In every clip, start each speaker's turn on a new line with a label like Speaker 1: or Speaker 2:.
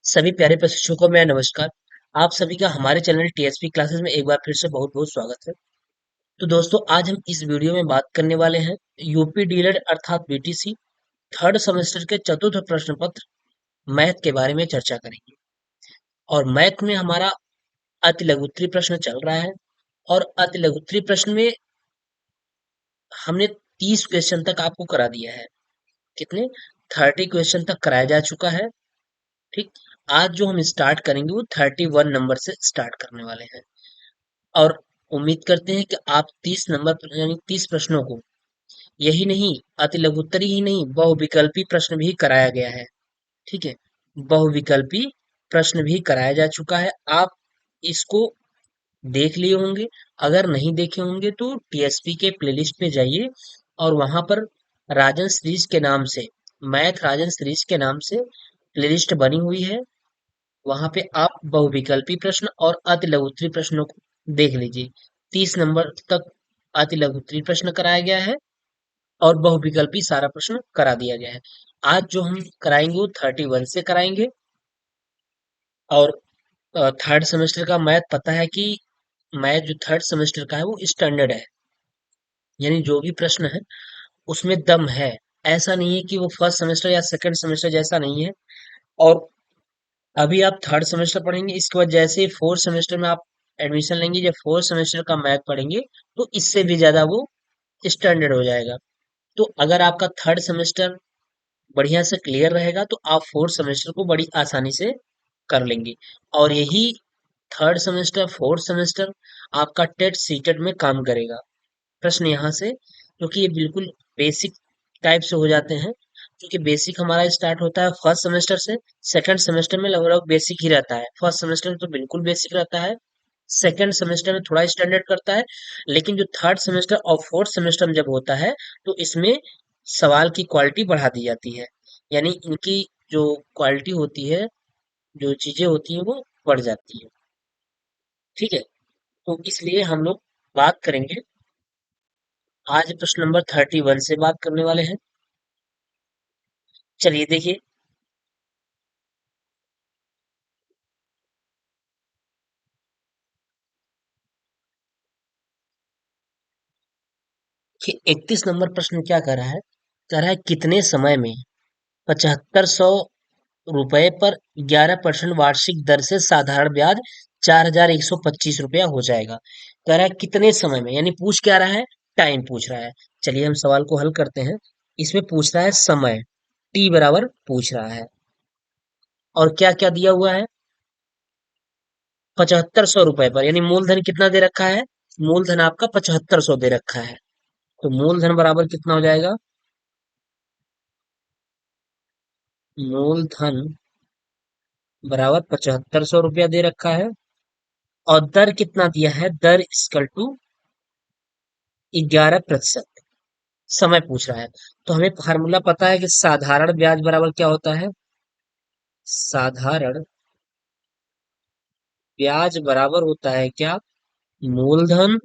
Speaker 1: सभी प्यारे प्रशिक्षकों को मैं नमस्कार। आप सभी का हमारे चैनल टीएसपी क्लासेस में एक बार फिर से बहुत बहुत स्वागत है। तो दोस्तों, आज हम इस वीडियो में बात करने वाले हैं यूपी डीएलएड अर्थात बीटीसी थर्ड सेमेस्टर के चतुर्थ प्रश्न पत्र मैथ के बारे में चर्चा करेंगे। और मैथ में हमारा अति लघुत्तरी प्रश्न चल रहा है। और अति लघुत्तरी प्रश्न में हमने 30 क्वेश्चन तक आपको करा दिया है। कितने? 30 क्वेश्चन तक कराया जा चुका है। ठीक। आज जो हम स्टार्ट करेंगे वो 31 नंबर से स्टार्ट करने वाले हैं। और उम्मीद करते हैं कि आप 30 नंबर यानी 30 प्रश्नों को, यही नहीं, अति लघुत्तरी ही नहीं, बहुविकल्पी प्रश्न भी कराया गया है। ठीक है। बहुविकल्पी प्रश्न भी कराया जा चुका है। आप इसको देख लिए होंगे। अगर नहीं देखे होंगे तो टीएसपी के प्लेलिस्ट पे जाइए और वहां पर राजन सीरीज के नाम से, मैथ राजन सीरीज के नाम से प्लेलिस्ट बनी हुई है। वहां पे आप बहुविकल्पी प्रश्न और अति लघुत्तरी प्रश्नों को देख लीजिए। 30 नंबर तक अति लघुत्तरी प्रश्न कराया गया है और बहुविकल्पी सारा प्रश्न करा दिया गया है। आज जो हम कराएंगे वो 31 से कराएंगे। और थर्ड सेमेस्टर का मैथ पता है कि मैथ जो थर्ड सेमेस्टर का है वो स्टैंडर्ड है, यानी जो भी प्रश्न है उसमें दम है। ऐसा नहीं है कि वो फर्स्ट सेमेस्टर या सेकंड सेमेस्टर जैसा नहीं है। और अभी आप थर्ड सेमेस्टर पढ़ेंगे, इसके बाद जैसे ही फोर्थ सेमेस्टर में आप एडमिशन लेंगे, जब फोर्थ सेमेस्टर का मैथ पढ़ेंगे तो इससे भी ज्यादा वो स्टैंडर्ड हो जाएगा। तो अगर आपका थर्ड सेमेस्टर बढ़िया से क्लियर रहेगा तो आप फोर्थ सेमेस्टर को बड़ी आसानी से कर लेंगे। और यही थर्ड सेमेस्टर फोर्थ सेमेस्टर आपका टेट सीटेट में काम करेगा। प्रश्न यहाँ से, क्योंकि ये बिल्कुल बेसिक टाइप से हो जाते हैं, क्योंकि बेसिक हमारा स्टार्ट होता है फर्स्ट सेमेस्टर से। सेकंड सेमेस्टर में लगभग बेसिक ही रहता है। फर्स्ट सेमेस्टर में तो बिल्कुल बेसिक रहता है। सेकंड सेमेस्टर में थोड़ा स्टैंडर्ड करता है। लेकिन जो थर्ड सेमेस्टर और फोर्थ सेमेस्टर में जब होता है तो इसमें सवाल की क्वालिटी बढ़ा दी जाती है। यानी इनकी जो क्वालिटी होती है, जो चीजें होती हैं वो बढ़ जाती है। ठीक है। तो इसलिए हम लोग बात करेंगे, आज प्रश्न नंबर 31 से बात करने वाले हैं। चलिए देखिए, कि 31 नंबर प्रश्न क्या कर रहा है? कह रहा है कितने समय में 7500 रुपए पर 11% वार्षिक दर से साधारण ब्याज 4125 रुपया हो जाएगा। कह रहा है कितने समय में, यानी पूछ क्या रहा है? टाइम पूछ रहा है। चलिए हम सवाल को हल करते हैं। इसमें पूछ रहा है समय, टी बराबर पूछ रहा है। और क्या क्या दिया हुआ है? 7500 रुपए पर, यानी मूलधन कितना दे रखा है? मूलधन आपका 7500 दे रखा है। तो मूलधन बराबर कितना हो जाएगा? मूलधन बराबर 7500 रुपया दे रखा है। और दर कितना दिया है? दर इक्वल टू 11%। समय पूछ रहा है तो हमें फार्मूला पता है कि साधारण ब्याज बराबर क्या होता है? साधारण ब्याज बराबर होता है क्या? मूलधन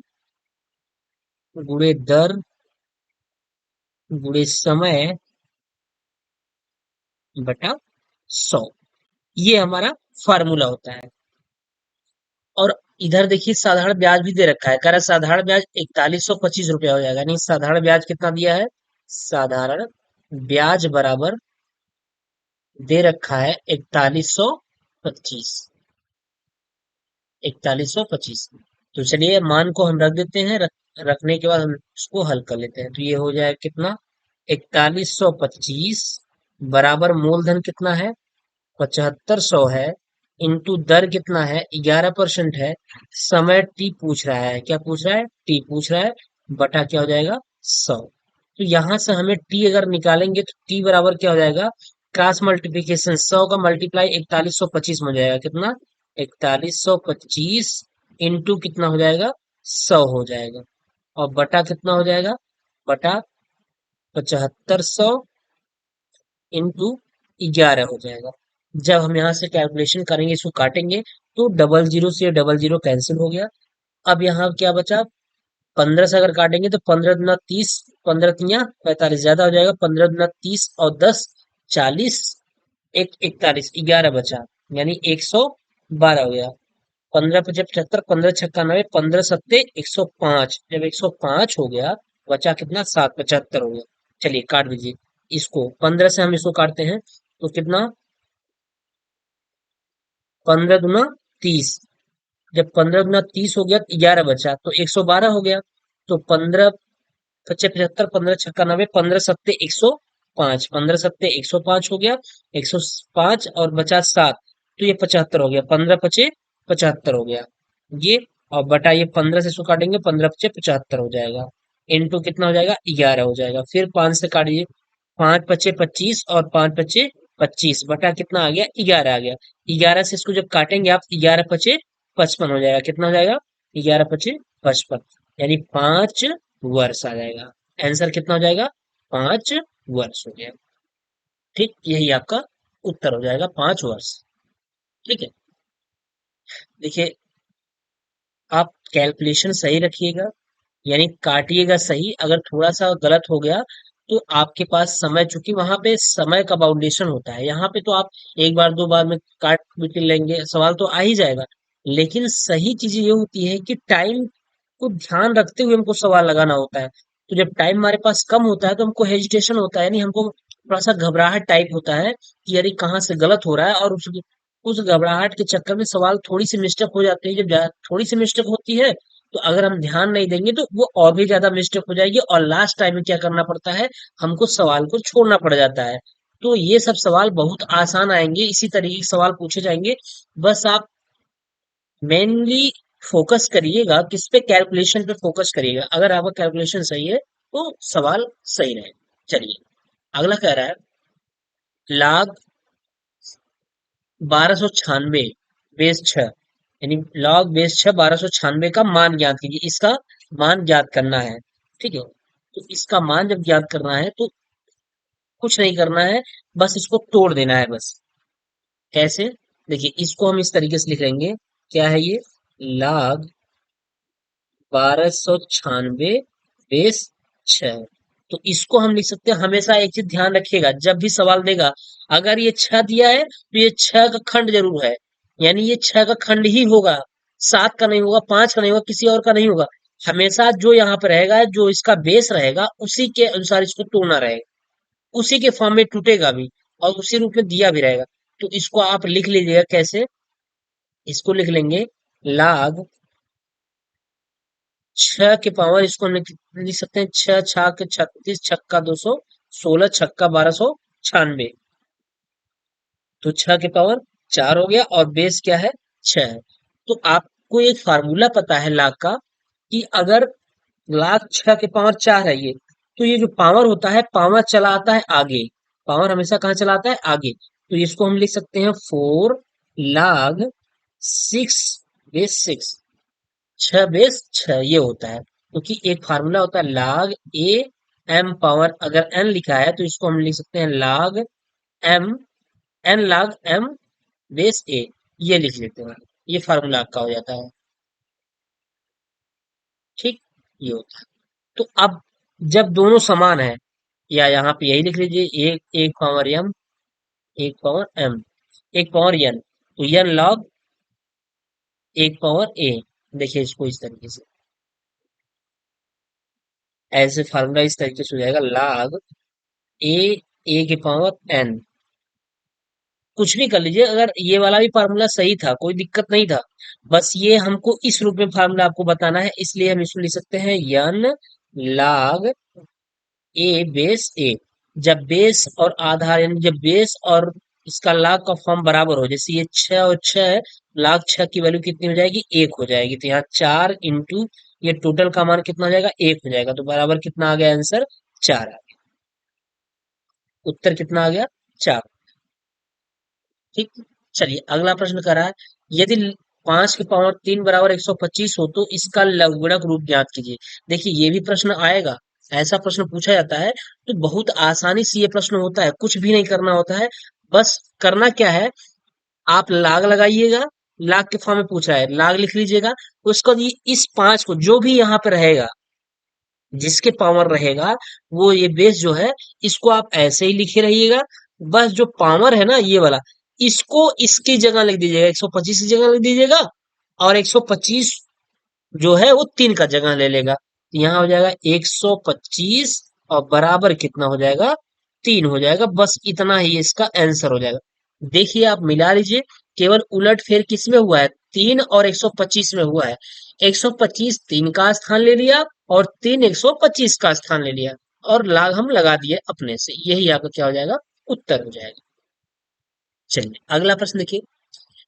Speaker 1: गुणे दर गुणे समय बटा 100। ये हमारा फार्मूला होता है। और इधर देखिए साधारण ब्याज भी दे रखा है। कह रहा है साधारण ब्याज 4125 रुपया हो जाएगा। नहीं, साधारण ब्याज कितना दिया है? साधारण ब्याज बराबर दे रखा है 4125। 4125। तो चलिए मान को हम रख देते हैं। रखने के बाद हम उसको हल कर लेते हैं। तो ये हो जाए कितना? 4125 बराबर मूलधन कितना है? 7500 है। इंटू दर कितना है? 11% है। समय टी पूछ रहा है। क्या पूछ रहा है? टी पूछ रहा है। बटा क्या हो जाएगा? 100। तो यहां से हमें टी अगर निकालेंगे तो टी बराबर क्या हो जाएगा? क्रॉस मल्टीप्लीकेशन 100 का मल्टीप्लाई 4125 में हो जाएगा। कितना? 4125 इंटू कितना हो जाएगा? 100 हो जाएगा। और बटा कितना हो जाएगा? बटा 7500 इंटू 11 हो जाएगा। जब हम यहाँ से कैलकुलेशन करेंगे, इसको काटेंगे, तो डबल जीरो से डबल जीरो कैंसिल हो गया। अब यहाँ क्या बचा? 15 से अगर काटेंगे तो 15 दूना 30, 15 तिया 45, ज्यादा हो जाएगा। 15 दूना 30 और 10 40, एक 41, 11 बचा। यानी 112 हो गया। 15 × 5 = 75, 15 × 6 = 90, 15 × 7 = 105। जब 105 हो गया, बचा कितना? 7, 75 हो गया। चलिए काट दीजिए इसको। 15 से हम इसको काटते हैं तो कितना? 15 × 2 = 30। जब 15 × 2 = 30 हो गया तो 11 बचा, तो 112 हो गया। तो 15 × 5 = 75, 15 × 6 = 90, 15 × 7 = 105। 15 × 7 = 105 हो गया। 105 और बचा 7, तो ये 75 हो गया। 15 × 5 = 75 हो गया ये। और बटा ये 15 से इसको काटेंगे, 15 × 5 = 75 हो जाएगा। इंटू कितना हो जाएगा? 11 हो जाएगा। फिर 5 से काटिए, 5 × 5 = 25 और 5 × 5 = 25, बटा कितना आ गया? 11 आ गया। 11 से इसको जब काटेंगे आप, 11 × 5 = 55 हो जाएगा। कितना हो जाएगा? 11 × 5 = 55, यानी 5 वर्ष आ जाएगा। आंसर कितना हो जाएगा? 5 वर्ष हो गया। ठीक, यही आपका उत्तर हो जाएगा, 5 वर्ष। ठीक है। देखिए, आप कैलकुलेशन सही रखिएगा, यानी काटिएगा सही। अगर थोड़ा सा गलत हो गया तो आपके पास समय, चूंकि वहां पे समय का बाउंडेशन होता है, यहाँ पे तो आप एक बार दो बार में काट पीट लेंगे, सवाल तो आ ही जाएगा। लेकिन सही चीज ये होती है कि टाइम को ध्यान रखते हुए हमको सवाल लगाना होता है। तो जब टाइम हमारे पास कम होता है तो हमको हेजिटेशन होता है, यानी हमको थोड़ा सा घबराहट टाइप होता है कि अरे कहाँ से गलत हो रहा है, और उस घबराहट के चक्कर में सवाल थोड़ी सी मिस्टेक हो जाती है। जब थोड़ी सी मिस्टेक होती है तो अगर हम ध्यान नहीं देंगे तो वो और भी ज्यादा मिस्टेक हो जाएगी, और लास्ट टाइम में क्या करना पड़ता है? हमको सवाल को छोड़ना पड़ जाता है। तो ये सब सवाल बहुत आसान आएंगे, इसी तरीके के सवाल पूछे जाएंगे। बस आप मेनली फोकस करिएगा किस पे? कैलकुलेशन पे फोकस करिएगा। अगर आपका कैलकुलेशन सही है तो सवाल सही रहे। चलिए, अगला कह रहा है, log 1296 बेस 6, यानी log बेस 6 1296 का मान ज्ञात कीजिए। इसका मान ज्ञात करना है। ठीक है, तो इसका मान जब ज्ञात करना है तो कुछ नहीं करना है, बस इसको तोड़ देना है बस। कैसे? देखिए, इसको हम इस तरीके से लिख लेंगे। क्या है ये? log 1296 base 6। तो इसको हम लिख सकते हैं। हमेशा एक चीज ध्यान रखिएगा, जब भी सवाल देगा, अगर ये 6 दिया है तो ये 6 का खंड जरूर है, यानी ये 6 का खंड ही होगा, 7 का नहीं होगा, 5 का नहीं होगा, किसी और का नहीं होगा। हमेशा जो यहाँ पे रहेगा, जो इसका बेस रहेगा, उसी के अनुसार इसको तोड़ना रहेगा, उसी के फॉर्म में टूटेगा भी, और उसी रूप में दिया भी रहेगा। तो इसको आप लिख लीजिएगा। कैसे? इसको लिख लेंगे, लाग 6 के पावर, इसको हम लिख सकते हैं, 6 × 6 = 36, छक्का 200, 16 छक्का 1296। तो 6 के पावर 4 हो गया, और बेस क्या है? 6 है। तो आपको एक फार्मूला पता है लाख का, कि अगर लाख 6 के पावर 4 है ये, तो ये जो पावर होता है, पावर चला आता है आगे। पावर हमेशा कहाँ चला आता है? आगे। तो इसको हम लिख सकते हैं 4 log 6 बेस 6, 6 बेस 6 ये होता है। क्योंकि एक फार्मूला होता है log a m पावर, अगर n लिखा है तो इसको हम लिख सकते हैं log m, n log m base a, ये लिख लेते हैं। ये फार्मूला आपका हो जाता है। ठीक, ये होता है। तो अब जब दोनों समान है, या यहाँ पे यही लिख लीजिए, एक एक पावर m, एक पावर m, एक पावर n, तो n log एक पावर a। देखिए इसको इस तरीके से, ऐसे फार्मूला इस तरीके से हो जाएगा, log a के पावर n। कुछ भी कर लीजिए, अगर ये वाला भी फार्मूला सही था, कोई दिक्कत नहीं था। बस ये हमको इस रूप में फार्मूला आपको बताना है, इसलिए हम इसको लिख सकते हैं n log a base a। जब बेस और आधार, यानी जब बेस और इसका लाग का फॉर्म बराबर हो, जैसे ये 6 और 6, लाग 6 की वैल्यू कितनी हो जाएगी? 1 हो जाएगी। तो यहाँ 4 इंटू ये टोटल का मान कितना हो जाएगा? 1 हो जाएगा। तो बराबर कितना आ गया? आंसर 4 आ गया। उत्तर कितना आ गया? 4। ठीक। चलिए, अगला प्रश्न कर रहा है, यदि 5 के पावर 3 बराबर 125 हो तो इसका लघुगणक रूप ज्ञात कीजिए। देखिए, ये भी प्रश्न आएगा, ऐसा प्रश्न पूछा जाता है। तो बहुत आसानी से ये प्रश्न होता है, कुछ भी नहीं करना होता है। बस करना क्या है, आप लाग लगाइएगा। लाग के फॉर्म में पूछ रहा है, लाग लिख लीजिएगा। उसके बाद इस 5 को, जो भी यहाँ पे रहेगा, जिसके पावर रहेगा, वो ये बेस जो है, इसको आप ऐसे ही लिखे रहिएगा। बस जो पावर है ना, ये वाला, इसको इसकी जगह लिख दीजिएगा, 125 की जगह लिख दीजिएगा, और 125 जो है वो 3 का जगह ले लेगा। तो यहाँ हो जाएगा 125 और बराबर कितना हो जाएगा, 3 हो जाएगा। बस इतना ही इसका आंसर हो जाएगा। देखिए आप मिला लीजिए, केवल उलटफेर किसमें हुआ है, 3 और 125 में हुआ है। 125 3 का स्थान ले लिया और 3 125 का स्थान ले लिया, और लाग हम लगा दिए अपने से। यही आपका क्या हो जाएगा, उत्तर हो जाएगा। चलिए अगला प्रश्न देखिए,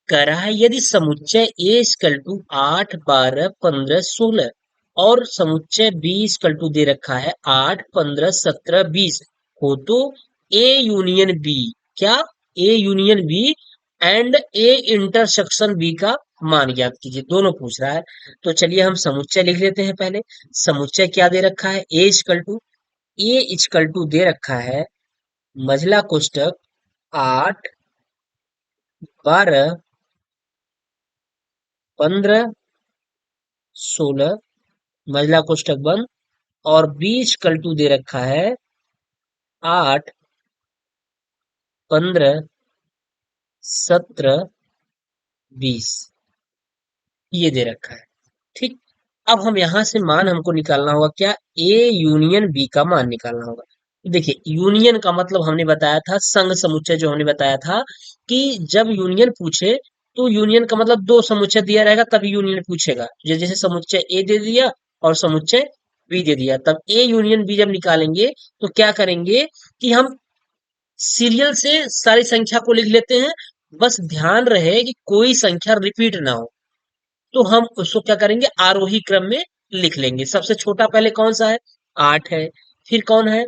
Speaker 1: कह रहा है यदि समुच्चय ए इक्वल टू 8 12 15 16 और समुच्चय बी इक्वल टू दे रखा है 8 15 17 20 हो, तो ए यूनियन बी, क्या, A union B and A intersection B का मान ज्ञात कीजिए। दोनों पूछ रहा है, तो चलिए हम समुच्चय लिख लेते हैं पहले। समुच्चय क्या दे रखा है, ए इक्वल टू दे रखा है मझला कोष्टक 8 12 15 16 मझला कोष्टक बंद, और बीच कल्टू दे रखा है 8 15 17 20, ये दे रखा है। ठीक, अब हम यहां से मान हमको निकालना होगा क्या, ए यूनियन बी का मान निकालना होगा। देखिए यूनियन का मतलब हमने बताया था, संघ समुच्चय जो हमने बताया था कि जब यूनियन पूछे तो यूनियन का मतलब दो समुच्चय दिया रहेगा तब यूनियन पूछेगा। जैसे समुच्चय ए दे दिया और समुच्चय बी दे दिया, तब ए यूनियन बी जब निकालेंगे तो क्या करेंगे कि हम सीरियल से सारी संख्या को लिख लेते हैं। बस ध्यान रहे कि कोई संख्या रिपीट ना हो, तो हम उसको क्या करेंगे, आरोही क्रम में लिख लेंगे। सबसे छोटा पहले कौन सा है, 8 है, फिर कौन है,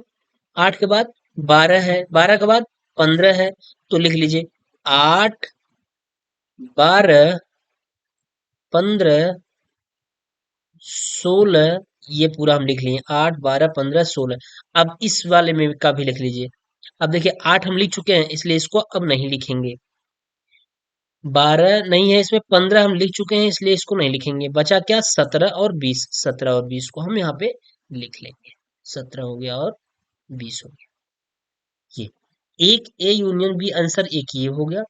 Speaker 1: 8 के बाद 12 है, 12 के बाद 15 है। तो लिख लीजिए 8 12 15 16, ये पूरा हम लिख लिए 8 12 15 16। अब इस वाले में का भी लिख लीजिए। अब देखिए 8 हम लिख चुके हैं इसलिए इसको अब नहीं लिखेंगे, 12 नहीं है इसमें, 15 हम लिख चुके हैं इसलिए इसको नहीं लिखेंगे। बचा क्या, 17 और 20, 17 और 20 को हम यहाँ पे लिख लेंगे। 17 हो गया और 20 हो गया। ये एक ए यूनियन बी आंसर एक ये हो गया।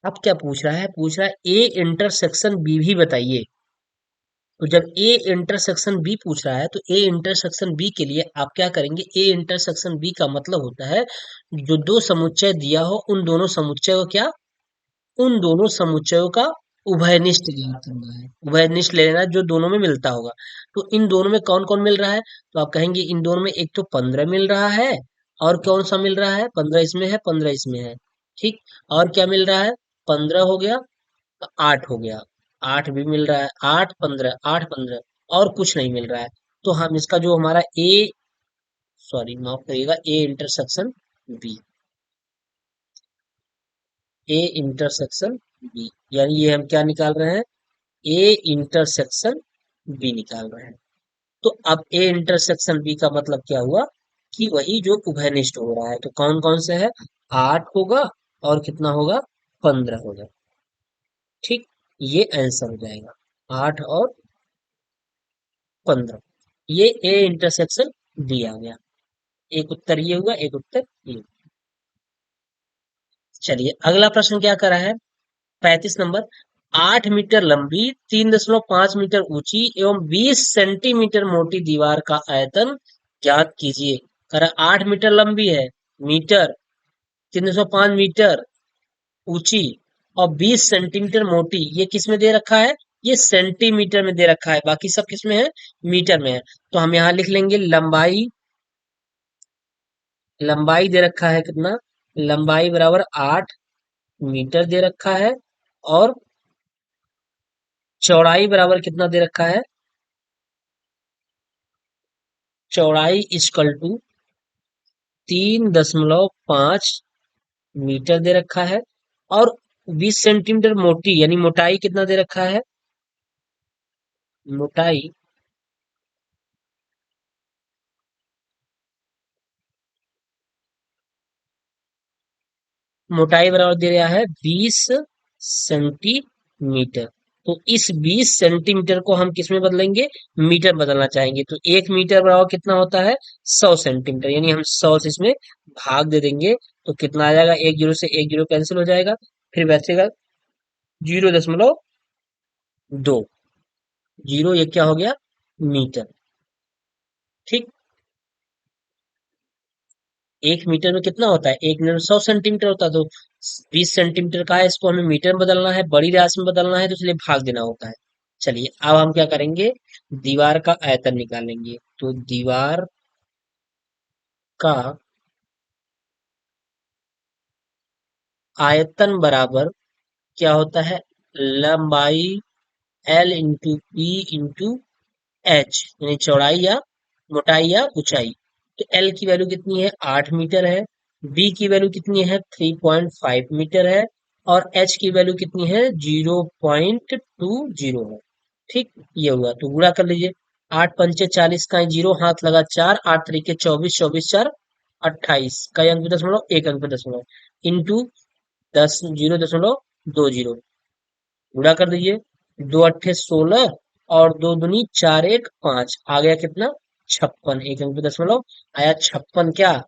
Speaker 1: अब क्या पूछ रहा है, पूछ रहा है ए इंटरसेक्शन बी भी बताइए। तो जब ए इंटरसेक्शन बी पूछ रहा है तो ए इंटरसेक्शन बी के लिए आप क्या करेंगे, ए इंटरसेक्शन बी का मतलब होता है जो दो समुच्चय दिया हो उन दोनों समुच्चय को क्या, उन दोनों समुच्चयों का उभयनिष्ठ ज्ञात करना है। उभयनिष्ठ ले लेना है, जो दोनों में मिलता होगा। तो इन दोनों में कौन कौन मिल रहा है, तो आप कहेंगे इन दोनों में एक तो 15 मिल रहा है, और कौन सा मिल रहा है, 15 इसमें है, 15 इसमें है। ठीक, और क्या मिल रहा है, 15 हो गया, 8 हो गया, 8 भी मिल रहा है, 8 15 8 15, और कुछ नहीं मिल रहा है। तो हम इसका जो हमारा ए, सॉरी माफ करिएगा, A intersection B, A intersection B, यानी ये हम क्या निकाल रहे हैं, ए इंटरसेक्शन बी निकाल रहे हैं। तो अब ए इंटरसेक्शन बी का मतलब क्या हुआ कि वही जो उभयनिष्ठ हो रहा है। तो कौन कौन से है, 8 होगा और कितना होगा, 15 होगा। ठीक, ये आंसर हो जाएगा 8 और 15, ये ए इंटरसेक्शन बी आ गया। एक उत्तर ये हुआ, एक उत्तर ये। चलिए अगला प्रश्न क्या करा है, 35 नंबर, 8 मीटर लंबी 3.5 मीटर ऊंची एवं 20 सेंटीमीटर मोटी दीवार का आयतन ज्ञात कीजिए। कह रहा 8 मीटर लंबी है, मीटर 3.5 मीटर ऊंची और 20 सेंटीमीटर मोटी, ये किस में दे रखा है, ये सेंटीमीटर में दे रखा है, बाकी सब किस में है, मीटर में है। तो हम यहाँ लिख लेंगे लंबाई, लंबाई दे रखा है कितना, लंबाई बराबर 8 मीटर दे रखा है, और चौड़ाई बराबर कितना दे रखा है, चौड़ाई इक्वल टू 3.5 मीटर दे रखा है, और 20 सेंटीमीटर मोटी यानी मोटाई कितना दे रखा है, मोटाई मोटाई बराबर दे रहा है 20 सेंटीमीटर। तो इस 20 सेंटीमीटर को हम किस में बदलेंगे, मीटर बदलना चाहेंगे। तो 1 मीटर बराबर कितना होता है, 100 सेंटीमीटर, यानी हम 100 से इसमें भाग दे देंगे। तो कितना आ जाएगा, एक जीरो से एक जीरो कैंसिल हो जाएगा, फिर बचेगा 0.2। जीरो ये क्या हो गया, मीटर। ठीक। 1 मीटर में कितना होता है, 1 मीटर में 100 सेंटीमीटर होता है, तो 20 सेंटीमीटर का है, इसको हमें मीटर में बदलना है, बड़ी राशि में बदलना है, तो इसलिए भाग देना होता है। चलिए अब हम क्या करेंगे, दीवार का आयतन निकालेंगे। तो दीवार का आयतन बराबर क्या होता है, लंबाई L into P into H, यानी चौड़ाई या मोटाई या ऊंचाई। तो एल की वैल्यू कितनी है, 8 मीटर है। बी की वैल्यू कितनी है, 3.5 मीटर है। और एच की वैल्यू कितनी है, 0.20 है। ठीक। ये हुआ तो गुणा कर लीजिए। 8 पंचे 40 का 0 हाथ लगा 4, 8 तरीके 24, 24 4 28 का अंक पे दशमलव, एक अंक पे दशमलव इंटू 0.20 गुणा कर दीजिए। 2 अट्ठे 16 और 2 दूनी 4 1 5, आ गया कितना, 56। एक अंक पे दशमलव आया 56 क्या,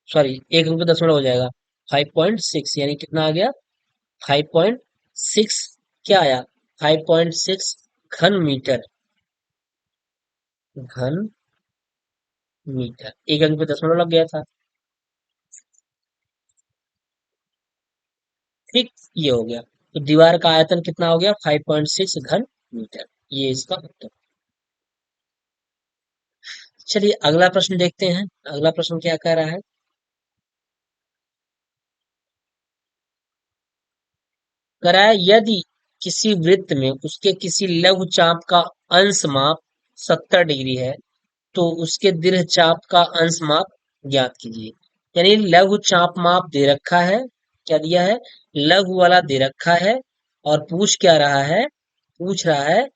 Speaker 1: सॉरी एक अंक पे दशमलव हो जाएगा 5.6, यानी कितना आ गया, 5.6 क्या आया, 5.6 घन मीटर। घन मीटर, एक अंक पे दशमलव लग गया था। ठीक। ये हो गया। तो दीवार का आयतन कितना हो गया, 5.6 घन मीटर। ये इसका उत्तर। चलिए अगला प्रश्न देखते हैं, अगला प्रश्न क्या कह रहा है। कराया यदि किसी वृत्त में उसके किसी लघु चाप का अंश माप 70 डिग्री है, तो उसके दीर्घ चाप का अंश माप ज्ञात कीजिए। यानी लघु चाप माप दे रखा है, क्या दिया है, लघु वाला दे रखा है। और पूछ क्या रहा है, पूछ रहा है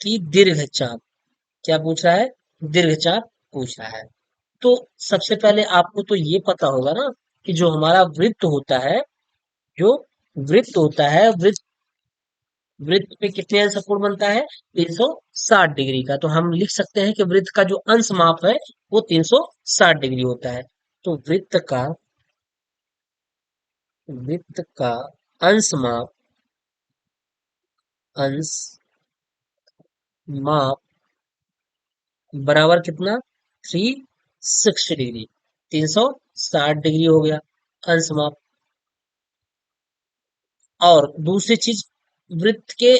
Speaker 1: कि दीर्घ चाप, क्या पूछ रहा है, दीर्घ चाप पूछ रहा है। तो सबसे पहले आपको तो ये पता होगा ना कि जो हमारा वृत्त होता है, जो वृत्त होता है, वृत्त वृत्त पे कितने अंश का कोण बनता है, 360 डिग्री का। तो हम लिख सकते हैं कि वृत्त का जो अंश माप है वो 360 डिग्री होता है। तो वृत्त का अंश माप, अंश माप बराबर कितना, 360 डिग्री, 360 डिग्री हो गया अंश माप। और दूसरी चीज, वृत्त के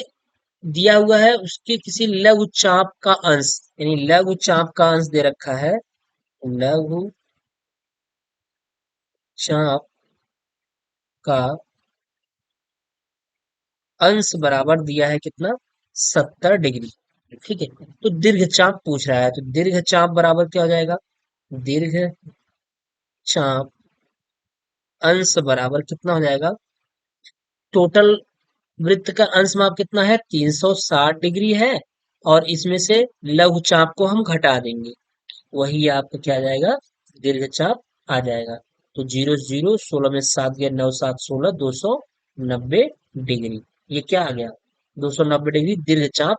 Speaker 1: दिया हुआ है उसके किसी लघु चाप का अंश, यानी लघु चाप का अंश दे रखा है, लघु चाप का अंश बराबर दिया है कितना, 70 डिग्री। ठीक है। तो दीर्घ चाप पूछ रहा है, तो दीर्घ चाप बराबर क्या हो जाएगा, दीर्घ चाप अंश बराबर कितना हो जाएगा, टोटल वृत्त का अंश माप कितना है, 360 डिग्री है। और इसमें से लघु चाप को हम घटा देंगे, वही आपका क्या आ जाएगा, दीर्घ चाप आ जाएगा। तो 0 0 16 में 7 गया 9 7 16, 290 डिग्री। ये क्या आ गया, 290 डिग्री दीर्घ चाप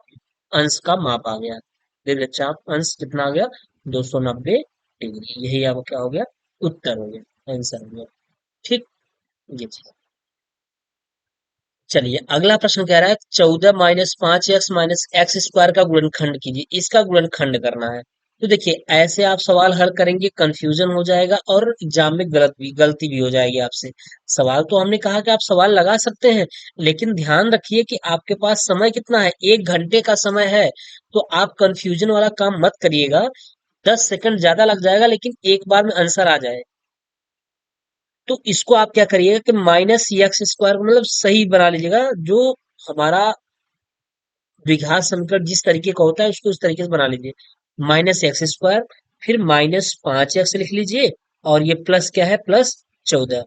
Speaker 1: अंश का माप आ गया। दीर्घ चाप अंश कितना आ गया, 290 डिग्री। यही आपका क्या हो गया, उत्तर हो गया, आंसर हो गया। ठीक। ये चीज़। चलिए अगला प्रश्न कह रहा है 14 - 5x - x² का गुणनखंड कीजिए, इसका गुणनखंड करना है। तो देखिए ऐसे आप सवाल हल करेंगे कंफ्यूजन हो जाएगा और एग्जाम में गलती भी हो जाएगी आपसे। सवाल तो हमने कहा कि आप सवाल लगा सकते हैं, लेकिन ध्यान रखिए कि आपके पास समय कितना है, 1 घंटे का समय है। तो आप कंफ्यूजन वाला काम मत करिएगा। 10 सेकंड ज्यादा लग जाएगा, लेकिन एक बार में आंसर आ जाए। तो इसको आप क्या करिएगा कि -x² को मतलब सही बना लीजिएगा, जो हमारा द्विघात समीकरण जिस तरीके का होता है उसको उस तरीके से बना लीजिए। -x², फिर -5x लिख लीजिए, और ये प्लस क्या है, +14।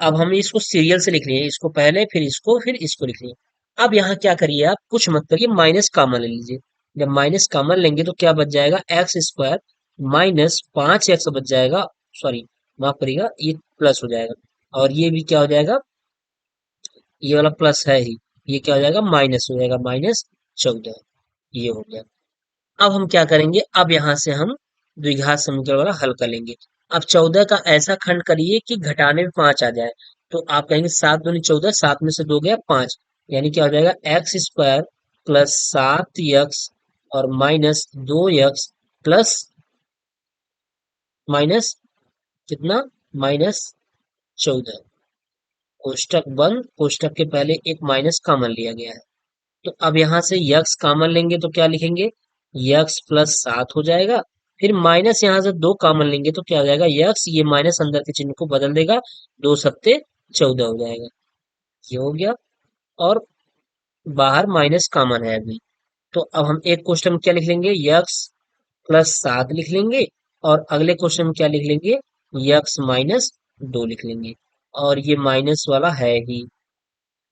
Speaker 1: अब हम इसको सीरियल से लिख लिए, इसको पहले फिर इसको लिख लिए। अब यहाँ क्या करिए, आप कुछ मत करिए, माइनस कॉमन ले लीजिए। जब माइनस कॉमन लेंगे तो क्या बच जाएगा, x² -5x बच जाएगा। सॉरी, माफ करिएगा, ये प्लस हो जाएगा। और ये भी क्या हो जाएगा, ये वाला प्लस है ही, ये क्या हो जाएगा, माइनस हो जाएगा, -14। ये हो गया। अब हम क्या करेंगे, अब यहाँ से हम द्विघात समीकरण वाला हल कर लेंगे। अब 14 का ऐसा खंड करिए कि घटाने में 5 आ जाए। तो आप कहेंगे 7 दूनी 14, 7 में से 2 गया 5, यानी क्या हो जाएगा एक्स स्क्वायर प्लस 7 एक्स और माइनस 2 एक्स प्लस माइनस कितना, -14। कोष्टक बंद, कोष्टक के पहले एक माइनस कॉमन लिया गया है। तो अब यहाँ से यक्स कॉमन लेंगे तो क्या लिखेंगे, यक्स प्लस 7 हो जाएगा। फिर माइनस यहाँ से 2 कॉमन लेंगे तो क्या हो जाएगा, यक्स, ये माइनस अंदर के चिन्ह को बदल देगा, 2 सत्ते 14 हो जाएगा। ये हो गया। और बाहर माइनस कॉमन है अभी। तो अब हम एक क्वेश्चन में क्या लिख लेंगे, यक्स प्लस 7 लिख लेंगे, और अगले क्वेश्चन में क्या लिख लेंगे, यक्स माइनस 2 लिख लेंगे। और ये माइनस वाला है ही,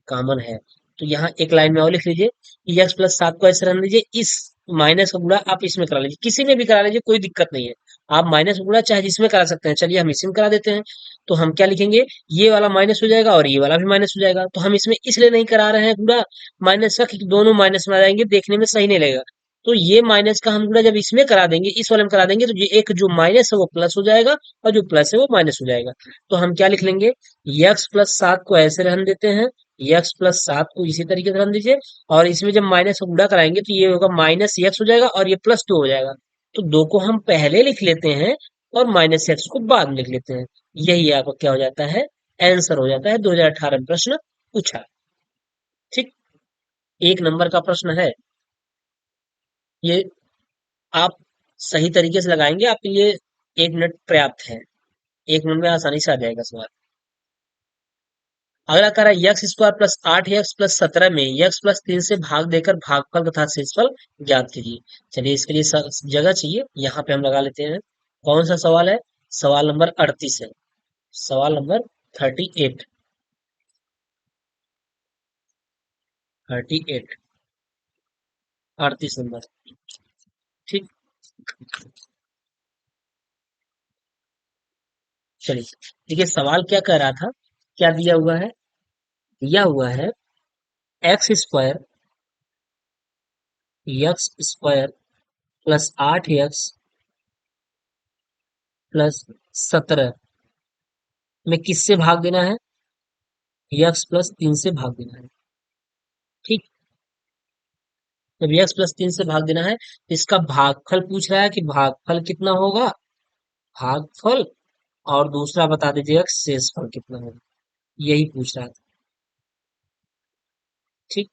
Speaker 1: कॉमन है। तो यहाँ एक लाइन में और लिख लीजिए कि यक्स प्लस 7 को ऐसे रहने दीजिए, इस माइनस का गुणा आप इसमें करा लीजिए, किसी में भी करा लीजिए, कोई दिक्कत नहीं है। आप माइनस का गुणा चाहे जिसमें करा सकते हैं, चलिए हम इसी में करा देते हैं। तो हम क्या लिखेंगे, ये वाला माइनस हो जाएगा और ये वाला भी माइनस हो जाएगा। तो हम इसमें इसलिए नहीं करा रहे हैं गुणा माइनस का, क्योंकि दोनों माइनस में आ जाएंगे, देखने में सही नहीं लगेगा। तो ये माइनस का हम गुणा जब इसमें करा देंगे, इस वाले में करा देंगे, तो ये एक जो माइनस है वो प्लस हो जाएगा, और जो प्लस है वो माइनस हो जाएगा। तो हम क्या लिख लेंगे, यक्स प्लस 7 को ऐसे रहने देते हैं, यक्स प्लस 7 को इसी तरीके से रन दीजिए, और इसमें जब माइनस को गुणा कराएंगे तो ये होगा माइनस एक्स हो जाएगा, और ये प्लस 2 हो जाएगा। तो 2 को हम पहले लिख लेते हैं और माइनस एक्स को बाद में लिख लेते हैं। यही आपका क्या हो जाता है, आंसर हो जाता है 2018 में प्रश्न पूछा। ठीक, 1 नंबर का प्रश्न है ये। आप सही तरीके से लगाएंगे, आपके लिए 1 मिनट पर्याप्त है, 1 मिनट में आसानी से आ जाएगा सवाल। अगला कह रहा है x square plus 8 x plus 17 में यक्स प्लस 3 से भाग देकर भागफल तथा शेषफल ज्ञात कीजिए। चलिए इसके लिए जगह चाहिए, यहाँ पे हम लगा लेते हैं। कौन सा सवाल है, सवाल नंबर 38 है, सवाल नंबर 38, 38, 38 नंबर। ठीक, चलिए देखिए सवाल क्या कह रहा था, क्या दिया हुआ है, दिया हुआ है x square, x square plus 8 x plus 17 में किससे भाग देना है, यक्स प्लस 3 से भाग देना है। ठीक, जब यक्स प्लस 3 से भाग देना है तो इसका भागफल पूछ रहा है कि भागफल कितना होगा, भागफल, और दूसरा बता दीजिएगा शेषफल कितना होगा, यही पूछ रहा था। ठीक,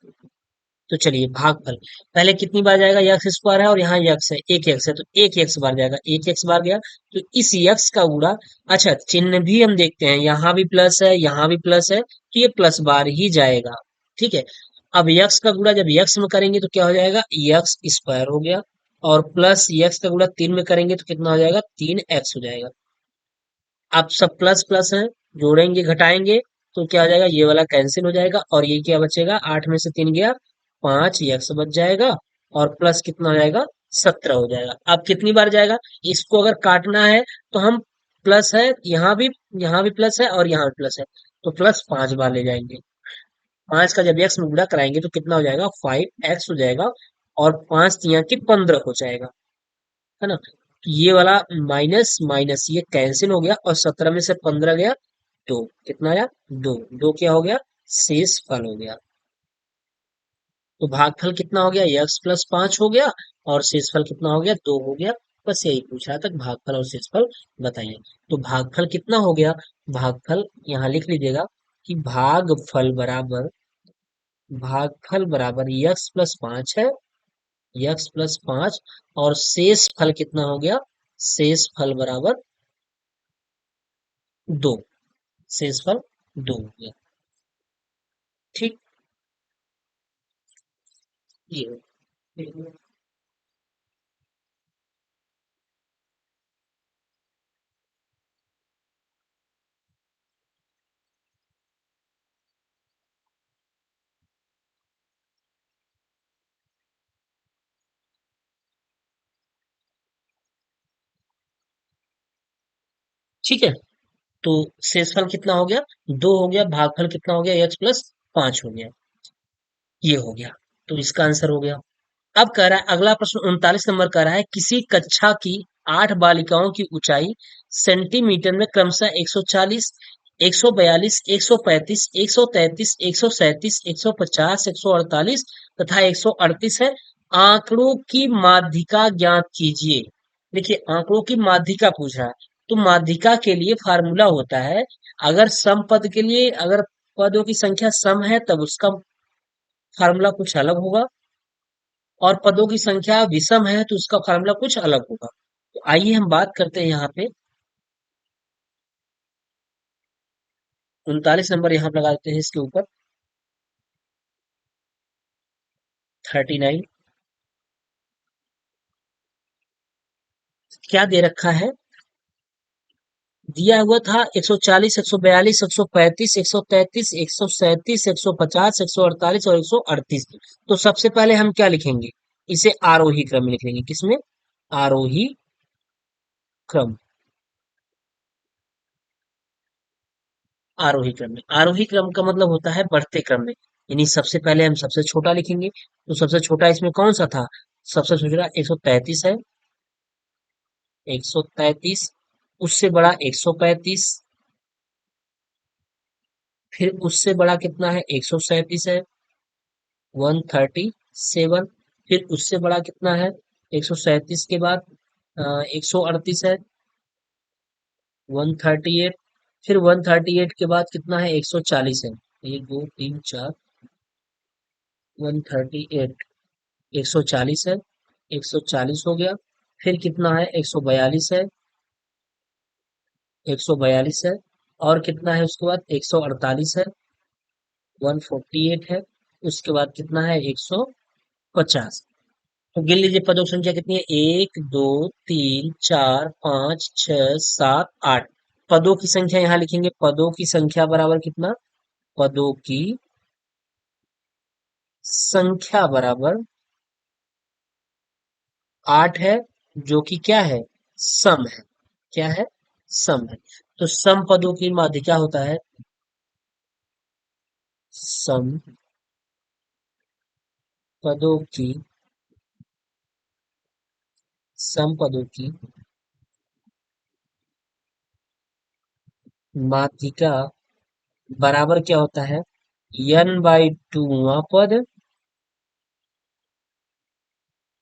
Speaker 1: तो चलिए भागफल पहले कितनी बार जाएगा, यक्स स्क्वायर है और यहाँ यक्स है, एक यक्स है, तो एक यक्स बार जाएगा, एक यक्स बार गया, तो इस यक्स का गुणा, अच्छा चिन्ह भी हम देखते हैं, यहाँ भी प्लस है यहाँ भी प्लस है, तो ये प्लस बार ही जाएगा। ठीक है, अब यक्स का गुणा जब यक्स में करेंगे तो क्या हो जाएगा, यक्स स्क्वायर हो गया, और प्लस यक्स का गुणा 3 में करेंगे तो कितना हो जाएगा, 3 एक्स हो जाएगा। अब सब प्लस प्लस है, जोड़ेंगे घटाएंगे तो क्या हो जाएगा, ये वाला कैंसिल हो जाएगा, और ये क्या बचेगा, 8 में से 3 गया, 5 एक्स बच जाएगा, और प्लस कितना हो जाएगा, 17 हो जाएगा। अब कितनी बार जाएगा, इसको अगर काटना है तो हम, प्लस है यहाँ भी प्लस है और यहाँ भी प्लस है, तो प्लस 5 बार ले जाएंगे। 5 का जब एक्स में गुणा कराएंगे तो कितना हो जाएगा, 5 एक्स हो जाएगा, और 5 तिया की 15 हो जाएगा, है ना। तो ये वाला माइनस माइनस ये कैंसिल हो गया, और 17 में से 15 गया, 2, कितना आया, 2, 2 क्या हो गया, शेष फल हो गया। तो भागफल कितना हो गया, यक्स प्लस 5 हो गया, और शेषफल कितना हो गया, 2 हो गया। बस यही पूछ रहा था, भागफल और शेषफल बताइए। तो भागफल कितना हो गया, भागफल यहाँ लिख लीजिएगा कि भागफल बराबर यक्स प्लस 5 है, यक्स प्लस 5, और शेष फल कितना हो गया, शेष फल बराबर 2, शेषफल 2 हो गया। ठीक, ये ठीक है। तो शेषफल कितना हो गया, 2 हो गया, भागफल कितना हो गया, एक्स प्लस 5 हो गया, ये हो गया। तो इसका आंसर हो गया। अब कह रहा है अगला प्रश्न 39 नंबर कह रहा है किसी कक्षा की 8 बालिकाओं की ऊंचाई सेंटीमीटर में क्रमशः 140, 142, 135, 133, 137, 150, 148 तथा 138 है। आंकड़ों की माध्यिका ज्ञात कीजिए। देखिए आंकड़ों की माध्यिका पूछ रहा है, तो माध्यिका के लिए फार्मूला होता है, अगर सम पद के लिए अगर पदों की संख्या सम है तब उसका फार्मूला कुछ अलग होगा, और पदों की संख्या विषम है तो उसका फार्मूला कुछ अलग होगा। तो आइए हम बात करते हैं यहाँ पे 39 नंबर यहाँ पे लगा देते हैं इसके ऊपर 39। क्या दे रखा है, दिया हुआ था 140, 142, 135, 133, 137, 150, 148 और 138। तो सबसे पहले हम क्या लिखेंगे, इसे आरोही क्रम में लिख लेंगे। किसमें, आरोही क्रम, आरोही क्रम में। आरोही क्रम का मतलब होता है बढ़ते क्रम में, यानी सबसे पहले हम सबसे छोटा लिखेंगे। तो सबसे छोटा इसमें कौन सा था, सबसे छोटा 133 है, 133। उससे बड़ा 135, फिर उससे बड़ा कितना है 137 है, 137। फिर उससे बड़ा कितना है 137 के बाद 138 है, 138। फिर 138 के बाद कितना है 140 है, 1 2 3 4, 138, 140 है, 140 हो गया। फिर कितना है 142 है, 142 है। और कितना है उसके बाद 148 है, 148 है। उसके बाद कितना है 150। तो गिन लीजिए पदों की संख्या कितनी है, 1 2 3 4 5 6 7 8। पदों की संख्या यहाँ लिखेंगे, पदों की संख्या बराबर कितना, पदों की संख्या बराबर 8 है, जो कि क्या है, सम है। क्या है, सम है। तो सम पदों की माध्य क्या होता है, सम पदों की, सम पदों की माध्यिका बराबर क्या होता है, n/2वां पद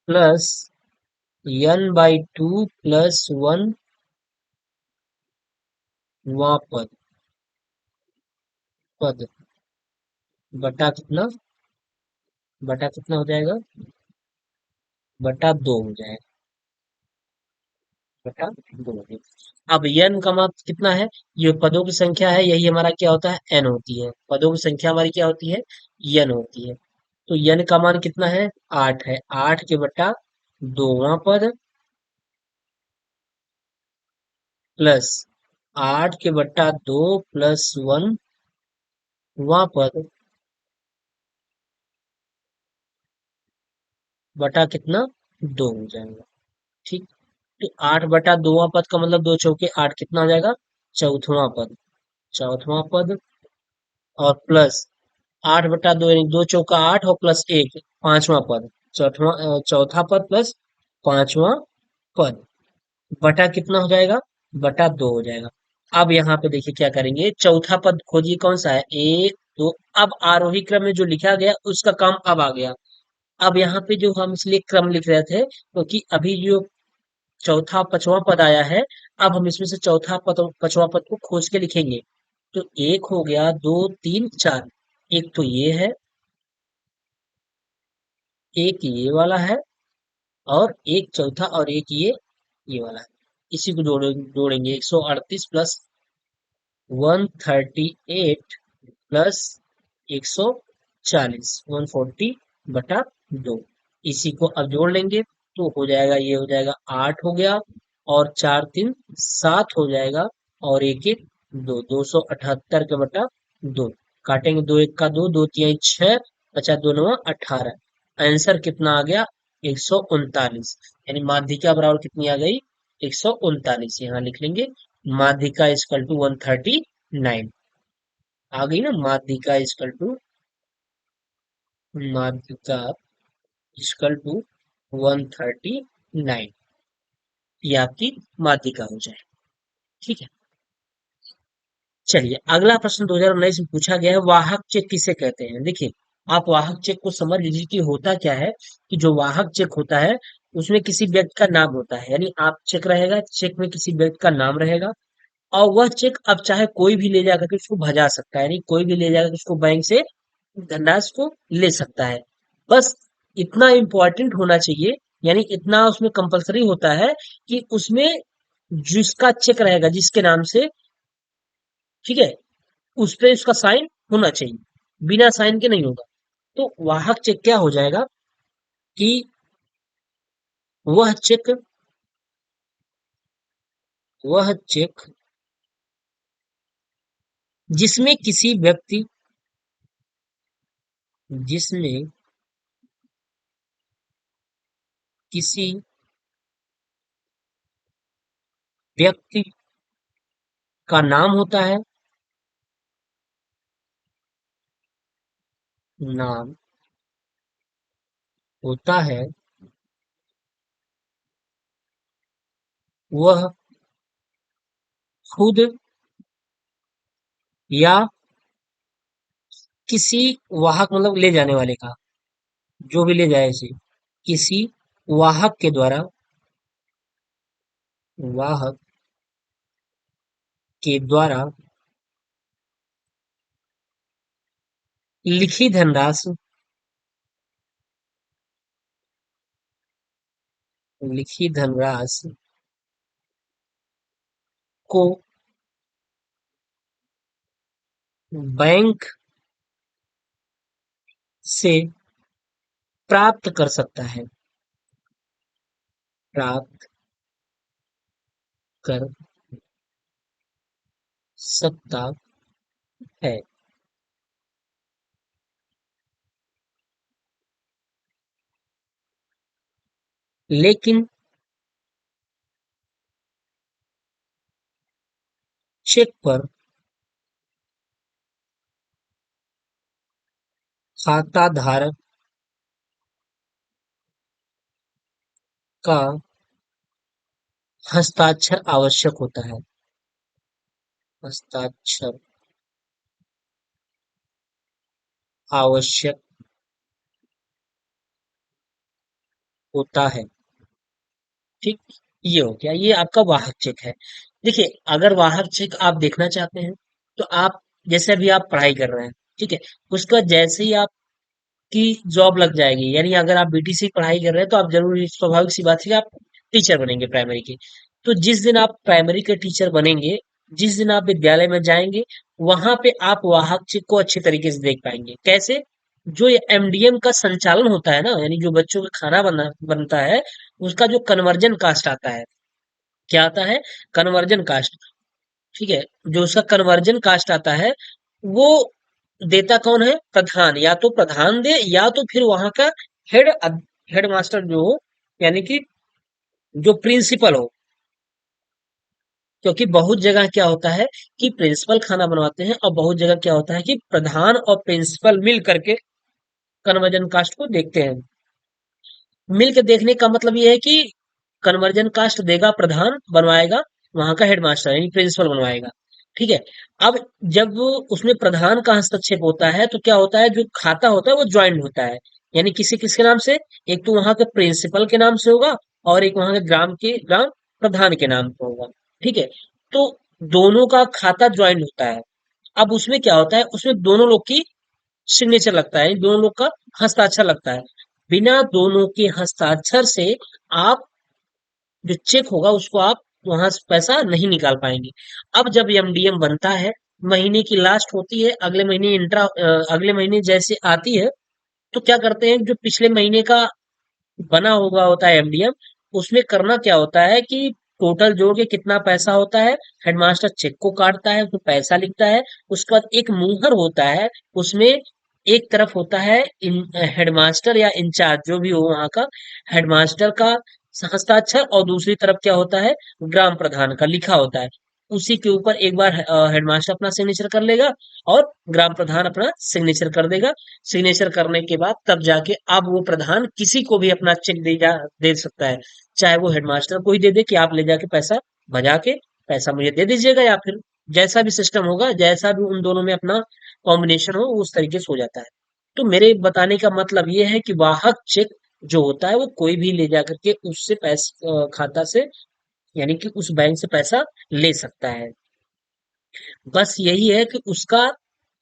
Speaker 1: प्लस n/2 प्लस 1वां पद बटा कितना, बटा कितना हो जाएगा, बटा 2 हो जाएगा, बटा 2 हो जाएगा। अब n का मान कितना है, ये पदों की संख्या है, यही हमारा क्या होता है, n होती है। पदों की संख्या हमारी क्या होती है, n होती है। तो n का मान कितना है, 8 है, 8 के बटा 2वां पद प्लस 8 के बटा 2 प्लस 1वां पद बटा कितना, 2 हो जाएगा। ठीक। तो 8/2वां पद का मतलब 2 चौके 8 कितना हो जाएगा, चौथवा पद, चौथवा पद। और प्लस 8/2 यानी 2 चौका 8 और प्लस 1 5वां पद, चौथा पद प्लस 5वां पद बटा कितना हो जाएगा, बटा 2 हो जाएगा। अब यहाँ पे देखिए क्या करेंगे, चौथा पद खोजिए कौन सा है, 1 2। अब आरोही क्रम में जो लिखा गया उसका काम अब आ गया। अब यहाँ पे जो हम इसलिए क्रम लिख रहे थे क्योंकि अभी जो चौथा पांचवा पद आया है, अब हम इसमें से चौथा पद और पांचवा पद को खोज के लिखेंगे। तो एक हो गया, 2 3 4। एक तो ये है, एक ये वाला है, और एक चौथा, और एक ये वाला है। इसी को जोड़ेंगे 138 प्लस 138 प्लस 140, 140/2। इसी को अब जोड़ लेंगे तो हो जाएगा, ये हो जाएगा 8 हो गया, और 4 3 7 हो जाएगा, और एक एक 2, 278 के बटा 2। काटेंगे, 2 1 का 2, 2 3 6, बचा 2 9 18। आंसर कितना आ गया, 139। यानी माध्यिका बराबर कितनी आ गई, 139। यहाँ लिख लेंगे माध्यिका इक्वल टू 139। आ गई ना, माध्यिका इक्वल टू, माध्यिका इक्वल टू 139, ये आपकी माध्यिका हो जाए। ठीक है। चलिए अगला प्रश्न 2019 में पूछा गया है, वाहक चेक किसे कहते हैं। देखिए, आप वाहक चेक को समझ लीजिए कि होता क्या है, कि जो वाहक चेक होता है उसमें किसी व्यक्ति का नाम होता है, यानी आप चेक रहेगा, चेक में किसी व्यक्ति का नाम रहेगा, और वह चेक अब चाहे कोई भी ले जाकर के उसको भजा सकता है, यानी कोई भी ले जाकर उसको बैंक से धनराशि को ले सकता है। बस इतना इम्पोर्टेंट होना चाहिए, यानी इतना उसमें कंपलसरी होता है कि उसमें जिसका चेक रहेगा जिसके नाम से, ठीक है, उस पे उसका साइन होना चाहिए, बिना साइन के नहीं होगा। तो वाहक चेक क्या हो जाएगा कि वह चेक वह चेक जिसमें किसी व्यक्ति जिसमें किसी व्यक्ति का नाम होता है, नाम होता है, वह खुद या किसी वाहक, मतलब ले जाने वाले का, जो भी ले जाए इसे, किसी वाहक के द्वारा, वाहक के द्वारा लिखी धनराशि, लिखी धनराशि को बैंक से प्राप्त कर सकता है, प्राप्त कर सकता है। लेकिन चेक पर खाता धारक का हस्ताक्षर आवश्यक होता है, हस्ताक्षर आवश्यक होता है। ठीक, ये हो गया, ये आपका वाहक चेक है। देखिए, अगर वाहक चेक आप देखना चाहते हैं तो आप, जैसे अभी आप पढ़ाई कर रहे हैं, ठीक है, उसके बाद जैसे ही आपकी जॉब लग जाएगी, यानी अगर आप बीटीसी की पढ़ाई कर रहे हैं तो आप जरूर, स्वाभाविक सी बात है कि आप टीचर बनेंगे प्राइमरी के। तो जिस दिन आप प्राइमरी के टीचर बनेंगे, जिस दिन आप विद्यालय में जाएंगे, वहां पे आप वाहक चेक को अच्छे तरीके से देख पाएंगे। कैसे? जो ये एमडीएम का संचालन होता है ना, यानी जो बच्चों का खाना बनता है, उसका जो कन्वर्जन कास्ट आता है, क्या आता है? Conversion cost. ठीक है, जो उसका कन्वर्जन कास्ट आता है, वो देता कौन है? प्रधान। या तो प्रधान दे, या तो फिर वहां का हेड हेड मास्टर जो हो, यानी कि जो प्रिंसिपल हो। क्योंकि बहुत जगह क्या होता है कि प्रिंसिपल खाना बनवाते हैं, और बहुत जगह क्या होता है कि प्रधान और प्रिंसिपल मिल करके कन्वर्जन कास्ट को देखते हैं। मिल के देखने का मतलब ये है कि कन्वर्जन कास्ट देगा प्रधान, बनवाएगा वहां का हेडमास्टर यानी प्रिंसिपल बनवाएगा। ठीक है। अब जब वो उसमें प्रधान का हस्तक्षेप होता है तो क्या होता है, जो खाता होता है वो ज्वाइंट होता है, यानी किसी किसके नाम से? एक तो वहां के प्रिंसिपल के नाम से होगा, और एक वहां के ग्राम प्रधान के नाम पे होगा। ठीक है। तो दोनों का खाता ज्वाइंट होता है। अब उसमें क्या होता है, उसमें दोनों लोग की सिग्नेचर लगता है, दोनों लोग का हस्ताक्षर लगता है। बिना दोनों के हस्ताक्षर से आप, जो चेक होगा उसको आप वहां से पैसा नहीं निकाल पाएंगे। अब जब एमडीएम बनता है, महीने की लास्ट होती है, अगले महीने अगले महीने जैसे आती है, तो क्या करते हैं, जो पिछले महीने का बना होगा होता है एमडीएम, उसमें करना क्या होता है कि टोटल जोड़ के कितना पैसा होता है, हेडमास्टर चेक को काटता है, उसमें पैसा लिखता है। उसके बाद एक मुहर होता है, उसमें एक तरफ होता है हेडमास्टर या इंचार्ज जो भी हो वहां का, हेडमास्टर का हस्ताक्षर, और दूसरी तरफ क्या होता है, ग्राम प्रधान का लिखा होता है। उसी के ऊपर एक बार हेडमास्टर अपना सिग्नेचर कर लेगा और ग्राम प्रधान अपना सिग्नेचर कर देगा। सिग्नेचर करने के बाद तब जाके अब वो प्रधान किसी को भी अपना चेक दे सकता है, चाहे वो हेडमास्टर को ही दे दे कि आप ले जाके पैसा बजा के पैसा मुझे दे दीजिएगा, या फिर जैसा भी सिस्टम होगा, जैसा भी उन दोनों में अपना कॉम्बिनेशन हो, उस तरीके से हो जाता है। तो मेरे बताने का मतलब ये है कि वाहक चेक जो होता है वो कोई भी ले जा करके उससे पैसा खाता से, यानी कि उस बैंक से पैसा ले सकता है। बस यही है कि उसका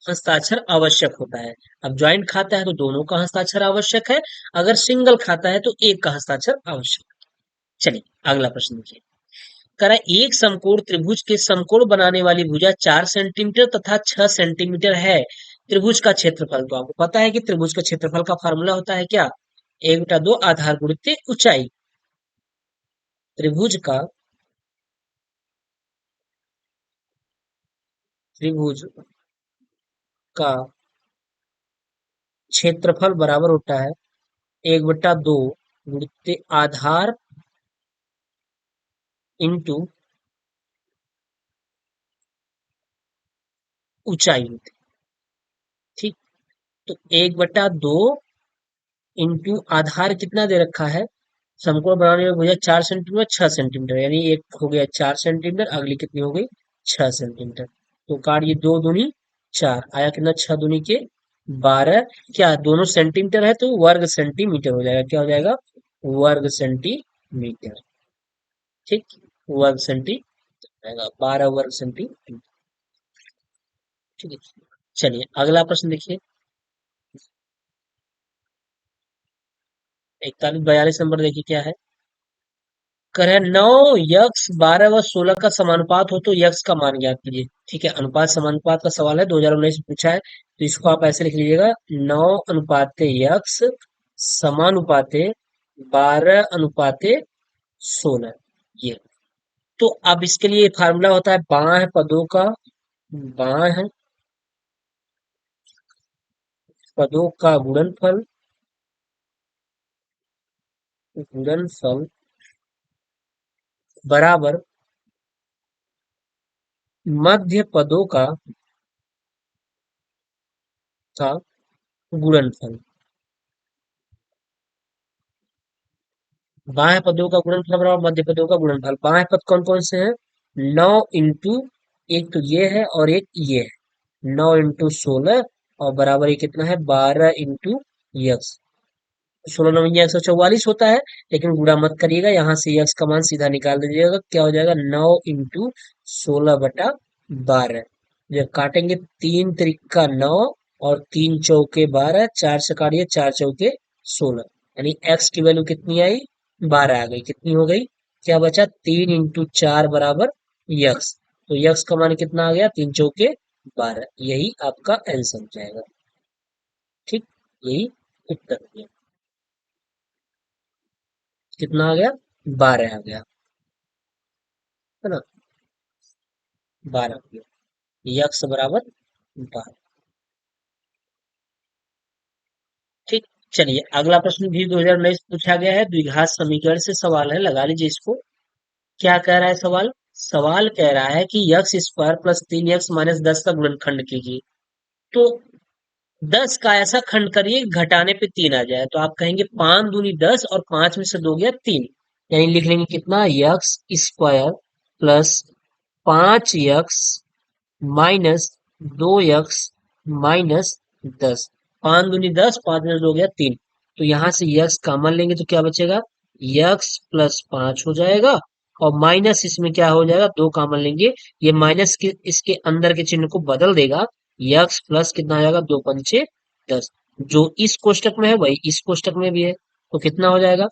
Speaker 1: हस्ताक्षर आवश्यक होता है। अब ज्वाइंट खाता है तो दोनों का हस्ताक्षर आवश्यक है, अगर सिंगल खाता है तो एक का हस्ताक्षर आवश्यक है। चलिए अगला प्रश्न देखिए। कह रहा है एक समकोण त्रिभुज के समकोण बनाने वाली भुजा 4 सेंटीमीटर तथा 6 सेंटीमीटर है। त्रिभुज का क्षेत्रफल, तो आपको पता है कि त्रिभुज का क्षेत्रफल का फार्मूला होता है क्या, 1/2 आधार गुणित ऊंचाई। त्रिभुज का त्रिभुज का क्षेत्रफल बराबर होता है 1/2 गुणित आधार इंटू ऊंचाई होती है। ठीक, तो 1/2 इंटू आधार कितना दे रखा है, समकोण बनाने में भुजा 4 सेंटीमीटर 6 सेंटीमीटर, यानी एक हो गया 4 सेंटीमीटर, अगली कितनी हो गई 6 सेंटीमीटर। तो काटिए, 2 दूनी 4, आया कितना, 6 दूनी के 12, क्या दोनों सेंटीमीटर है तो वर्ग सेंटीमीटर हो जाएगा, क्या हो जाएगा, वर्ग सेंटीमीटर। ठीक, वर्ग सेंटीमीटर, 12 वर्ग सेंटीमीटर। ठीक है, चलिए अगला प्रश्न देखिए। 41-42 नंबर देखिए क्या है। कर है 9 यक्स 12 व 16 का समानुपात हो तो यक्स का मान ज्ञात कीजिए। ठीक है, अनुपात समानुपात का सवाल है, 2019 में पूछा है, तो इसको आप ऐसे लिख लीजिएगा, 9 अनुपाते यक्स समानुपाते 12 अनुपाते 16। ये, तो अब इसके लिए फार्मूला होता है बाह्य पदों का, बाह्य पदों का गुणनफल बराबर मध्य पदों का गुणनफल। बाह्य पदों का गुणनफल बराबर मध्य पदों का गुणनफल। बाह्य पद कौन कौन से हैं, 9 इंटू, एक तो ये है और एक ये है, 9 इंटू 16, और बराबर ये कितना है, 12 इंटू यक्स। 16 9 144 होता है, लेकिन गुणा मत करिएगा, यहाँ से यक्स का मान सीधा निकाल दीजिएगा, क्या हो जाएगा, 9 इंटू 16/12। जब काटेंगे, 3 त्रिका 9 और 3 चौके 12, 4 से काटिए, 4 चौके 16, यानी एक्स की वैल्यू कितनी आई, 12 आ गई। कितनी हो गई, क्या बचा, 3 इंटू 4 बराबर यक्स। तो यक्स का मान कितना आ गया, 3 चौके 12, यही आपका आंसर हो जाएगा। ठीक, यही उत्तर हो गया। कितना आ गया, 12 आ गया, है ना, 12 हो गया, यक्स बराबर 12। ठीक, चलिए अगला प्रश्न भी 2019 पूछा गया है, द्विघात समीकरण से सवाल है, लगा लीजिए इसको। क्या कह रहा है सवाल, सवाल कह रहा है कि यक्स स्क्वायर प्लस 3x-10 का गुणनखंड कीजिए। तो 10 का ऐसा खंड करिए घटाने पे 3 आ जाए, तो आप कहेंगे 5 दूनी 10 और 5 में से 2 गया 3, यानी लिख लेंगे कितना, x square plus 5x minus 2x minus 10। 5 दूनी 10, 5 में से 2 गया 3, तो यहां से यक्स कॉमन लेंगे तो क्या बचेगा, यक्स प्लस 5 हो जाएगा, और माइनस इसमें क्या हो जाएगा, 2 कॉमन लेंगे, ये माइनस के इसके अंदर के चिन्ह को बदल देगा, यक्स प्लस कितना आ जाएगा, 2 पंचे 10। जो इस कोष्टक में है वही इस कोष्टक में भी है, तो कितना हो जाएगा,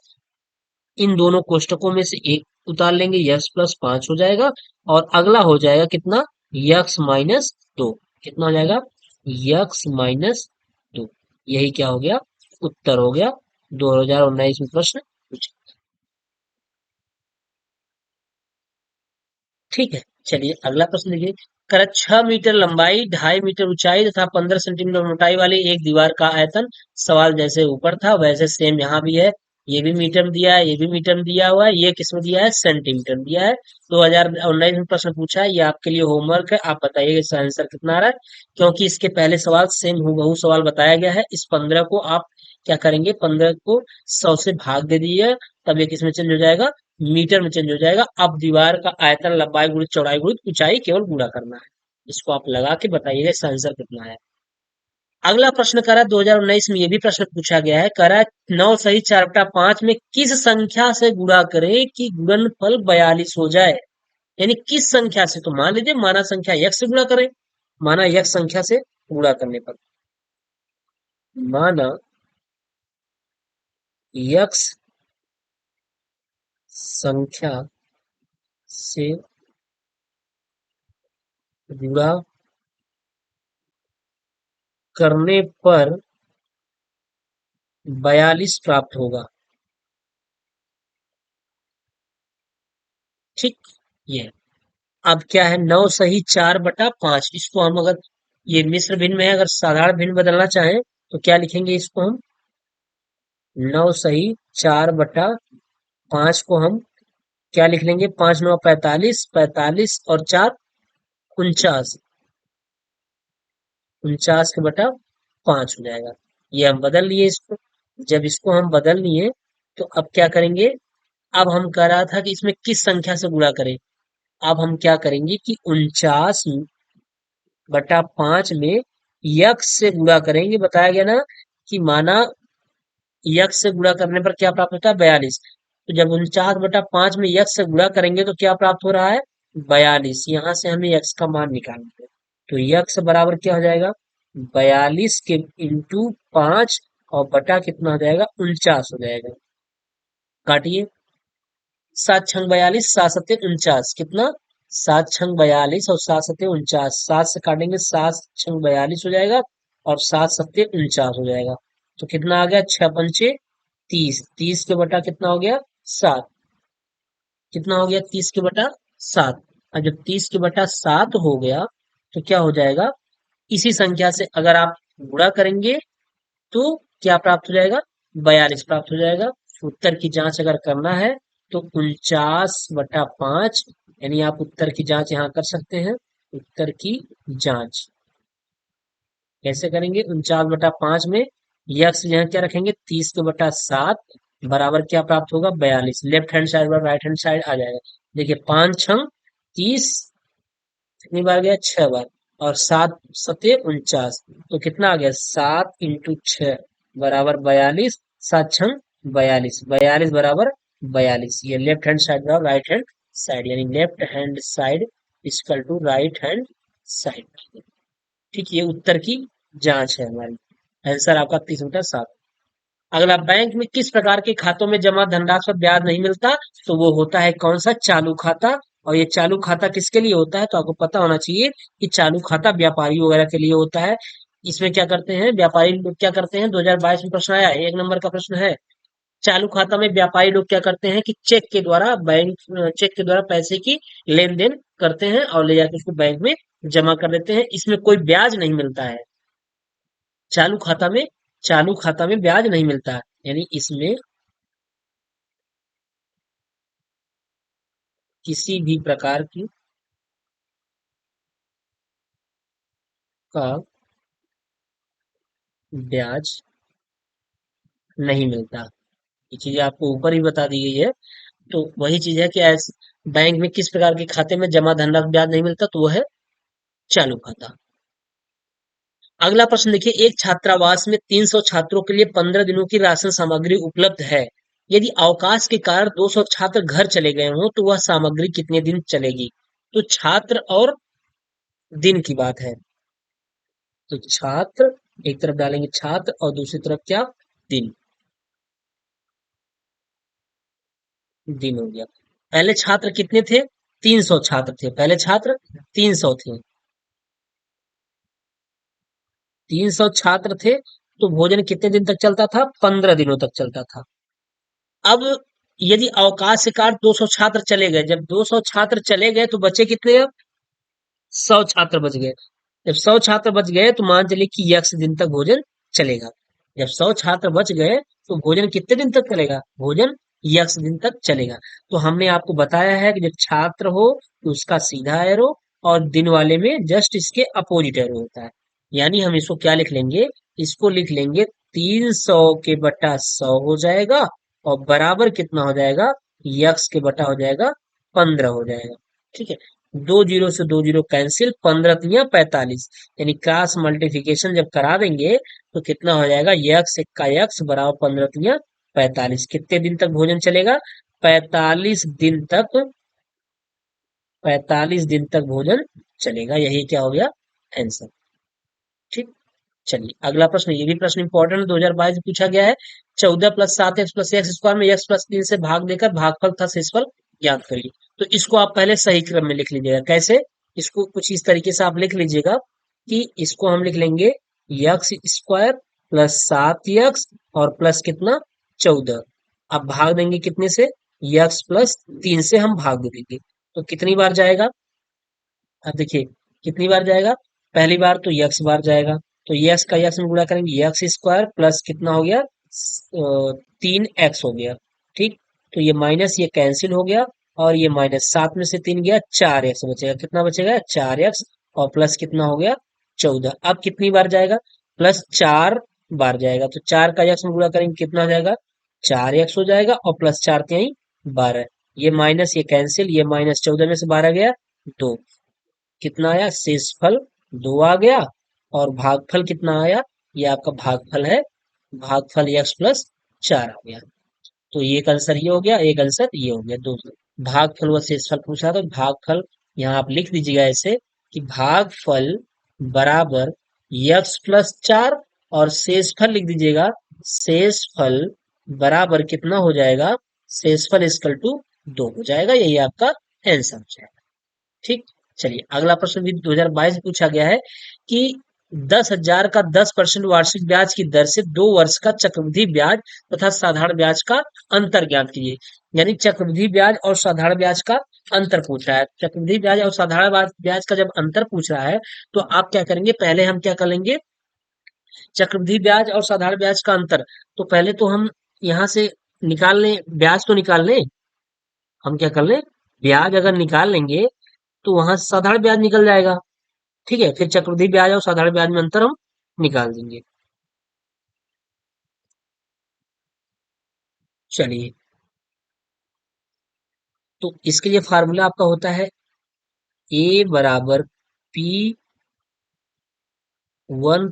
Speaker 1: इन दोनों कोष्टकों में से एक उतार लेंगे, यक्स प्लस 5 हो जाएगा, और अगला हो जाएगा कितना, यक्स माइनस 2। कितना हो जाएगा, यक्स माइनस 2। यही क्या हो गया, उत्तर हो गया, 2019 में प्रश्न पूछा। ठीक है, चलिए अगला प्रश्न देखिए। कर 6 मीटर लंबाई, 2.5 मीटर ऊंचाई तथा 15 सेंटीमीटर मोटाई वाली एक दीवार का आयतन, सवाल जैसे ऊपर था वैसे सेम यहाँ भी है, ये भी मीटर में दिया है, ये भी मीटर में दिया हुआ है, ये किसमें दिया है, सेंटीमीटर में दिया है। 2019 में प्रश्न पूछा है, ये आपके लिए होमवर्क है, आप बताइए इसका आंसर कितना आ रहा है। क्योंकि इसके पहले सवाल सेम हूबहू सवाल बताया गया है, इस 15 को आप क्या करेंगे, 15 को 100 से भाग दे दीजिए, तब ये किसमें चेंज हो जाएगा, मीटर में चेंज हो जाएगा। अब दीवार का आयतन, लंबाई गुणित चौड़ाई गुणित ऊंचाई केवल गुणा करना है। इसको आप लगा के बताइएगा इसका आंसर कितना है। अगला प्रश्न करा 2019 में, ये भी प्रश्न पूछा गया है, करा 9 सही 4/5 में किस संख्या से गुणा करें कि गुणनफल 42 हो जाए। यानी किस संख्या से, तो मान लीजिए माना संख्या x से गुणा करें, माना x संख्या से गुणा करने पर, माना x संख्या से गुणा करने पर 42 प्राप्त होगा। ठीक, ये है। अब क्या है, 9 सही 4/5, इसको हम अगर ये मिश्र भिन्न में है, अगर साधारण भिन्न बदलना चाहें तो क्या लिखेंगे इसको हम, 9 सही 4/5 को हम क्या लिख लेंगे, 5×9 = 45, 45 और 4 49, 49 के बटा 5 हो जाएगा। ये हम बदल लिए इसको। जब इसको हम बदल लिए तो अब क्या करेंगे, अब हम कह रहा था कि इसमें किस संख्या से गुणा करें। अब हम क्या करेंगे कि 49/5 में यक्स से गुणा करेंगे, बताया गया ना कि माना यक्स से गुणा करने पर क्या प्राप्त होता है, 42। तो जब 49/5 में यक्स से गुणा करेंगे तो क्या प्राप्त हो रहा है, 42। यहां से हमें यक्स का मान निकालना है, तो यक्स बराबर क्या हो जाएगा, 42 के इंटू 5 और बटा कितना हो जाएगा, 49 हो जाएगा। काटिए, 7×6 = 42, 7×7 = 49, कितना, 7×6 = 42 और 7×7 = 49, 7 से काटेंगे 7×6 = 42 हो जाएगा और 7×7 = 49 हो जाएगा। तो कितना आ गया, 6×5 = 30, 30 के बटा कितना हो गया, 7, कितना हो गया, 30 के बटा 7। और जब 30 के बटा 7 हो गया तो क्या हो जाएगा, इसी संख्या से अगर आप गुणा करेंगे तो क्या प्राप्त हो जाएगा, 42 प्राप्त हो जाएगा। उत्तर की जांच अगर करना है तो 49/5, यानी आप उत्तर की जांच यहाँ कर सकते हैं। उत्तर की जांच कैसे करेंगे, 49/5 में यक्स यहाँ क्या रखेंगे, 30 के बटा 7 बराबर क्या प्राप्त होगा, 42। लेफ्ट हैंड साइड और राइट हैंड साइड आ जाएगा। देखिए 5×6 = 30, कितनी बार गया, 6 बार, और 7×7 = 49, तो कितना आ गया, 7×6 बराबर 42, 7×6 = 42, 42 बराबर 42। ये लेफ्ट हैंड साइड और राइट हैंड साइड, यानी left hand side equal to right hand side. ठीक, ये उत्तर की जांच है हमारी। आंसर आपका 30/7। अगला, बैंक में किस प्रकार के खातों में जमा धनराशि पर ब्याज नहीं मिलता, तो वो होता है कौन सा, चालू खाता। और ये चालू खाता किसके लिए होता है, तो आपको पता होना चाहिए कि चालू खाता व्यापारी वगैरह के लिए होता है। इसमें क्या करते हैं व्यापारी लोग, क्या करते हैं, 2022 में प्रश्न आया है, 1 नंबर का प्रश्न है। चालू खाता में व्यापारी लोग क्या करते हैं कि चेक के द्वारा पैसे की लेन देन करते हैं और ले जाकर उसको बैंक में जमा कर देते हैं। इसमें कोई ब्याज नहीं मिलता है। चालू खाता में चालू खाता में ब्याज नहीं मिलता है, यानी इसमें किसी भी प्रकार की का ब्याज नहीं मिलता। ये चीज आपको ऊपर ही बता दी गई है। तो वही चीज है कि बैंक में किस प्रकार के खाते में जमा धनराशि ब्याज नहीं मिलता, तो वो है चालू खाता। अगला प्रश्न देखिए, एक छात्रावास में 300 छात्रों के लिए 15 दिनों की राशन सामग्री उपलब्ध है। यदि अवकाश के कारण 200 छात्र घर चले गए हों तो वह सामग्री कितने दिन चलेगी। तो छात्र और दिन की बात है, तो छात्र एक तरफ डालेंगे छात्र और दूसरी तरफ क्या, दिन। दिन हो गया। पहले छात्र कितने थे, 300 छात्र थे, पहले छात्र 300 थे, 300 छात्र थे, तो भोजन कितने दिन तक चलता था, 15 दिनों तक चलता था। अब यदि अवकाश के कारण 200 छात्र चले गए, जब 200 छात्र चले गए तो बचे कितने, अब 100 छात्र बच गए। जब 100 छात्र बच गए तो मान चलिए कि यक्स दिन तक भोजन चलेगा। जब 100 छात्र बच गए, तो भोजन कितने दिन तक चलेगा? भोजन यक्स दिन तक चलेगा। तो हमने आपको बताया है कि जब छात्र हो तो उसका सीधा एरो, और दिन वाले में जस्ट इसके अपोजिट एरो होता है। यानी हम इसको क्या लिख लेंगे? इसको लिख लेंगे 300 के बटा 100 हो जाएगा, और बराबर कितना हो जाएगा? यक्स के बटा हो जाएगा 15 हो जाएगा। ठीक है, दो जीरो से दो जीरो कैंसिल, 15 तिया 45, यानी क्रॉस मल्टीप्लिकेशन जब करा देंगे तो कितना हो जाएगा? यक्स इक्का यक्स बराबर 15 तिया 45। कितने दिन तक भोजन चलेगा? 45 दिन तक। 45 दिन तक भोजन चलेगा। यही क्या हो गया? आंसर। ठीक। चलिए अगला प्रश्न, ये भी प्रश्न इंपॉर्टेंट 2022 पूछा गया है। 14 plus 7 x plus x square में एक्स प्लस 3 से भाग देकर भागफल तथा शेषफल ज्ञात करिए। तो इसको आप पहले सही क्रम में लिख लीजिएगा। कैसे? इसको कुछ इस तरीके से आप लिख लीजिएगा कि इसको हम लिख लेंगे यक्स स्क्वायर प्लस 7 एक्स और प्लस कितना? 14। अब भाग देंगे कितने से? यक्स प्लस 3 से हम भाग देंगे, तो कितनी बार जाएगा? अब देखिए कितनी बार जाएगा। पहली बार तो यक्स बार जाएगा, तो यक्स का यक्स में गुणा करेंगे, यक्स स्क्वायर प्लस कितना हो गया? 3 एक्स हो गया। ठीक, तो ये माइनस ये कैंसिल हो गया, और ये माइनस 7 में से 3 गया, 4 एक्स बचेगा। कितना बचेगा? 4 एक्स, और प्लस कितना हो गया? 14। अब कितनी बार जाएगा? प्लस 4 बार जाएगा, तो 4 का यक्स में गुणा करेंगे कितना हो जाएगा? 4 एक्स हो जाएगा, और प्लस 4 तिहाई 12। ये माइनस ये कैंसिल, ये माइनस 14 में से 12 गया 2। कितना आया? शेषफल 2 आ गया, और भागफल कितना आया? ये आपका भागफल है, भागफल एक्स प्लस 4 आ गया। तो ये एक आंसर ये हो गया, एक आंसर ये हो गया। दो भागफल व शेषफल पूछा, तो भागफल यहाँ आप लिख दीजिएगा ऐसे कि भागफल बराबर एक्स प्लस 4, और शेषफल लिख दीजिएगा शेषफल बराबर कितना हो जाएगा? शेषफल इक्वल टू 2 हो जाएगा। यही आपका आंसर हो जाएगा। ठीक। चलिए अगला प्रश्न भी 2022 में पूछा गया है कि 10,000 का 10% वार्षिक ब्याज की दर से 2 वर्ष का चक्रवृद्धि ब्याज तथा साधारण ब्याज का अंतर ज्ञात कीजिए। यानी चक्रवृद्धि ब्याज और साधारण ब्याज का अंतर पूछ रहा है। चक्रवृद्धि ब्याज और साधारण ब्याज का जब अंतर पूछ रहा है तो आप क्या करेंगे? पहले हम क्या करेंगे? चक्रवृद्धि ब्याज और साधारण ब्याज का अंतर, तो पहले तो हम यहाँ से निकाल लें, ब्याज तो निकाल लें। हम क्या कर लें? ब्याज अगर निकाल लेंगे तो वहां साधारण ब्याज निकल जाएगा। ठीक है, फिर चक्रवृद्धि ब्याज और साधारण ब्याज में अंतर हम निकाल देंगे। चलिए, तो इसके लिए फार्मूला आपका होता है ए बराबर P1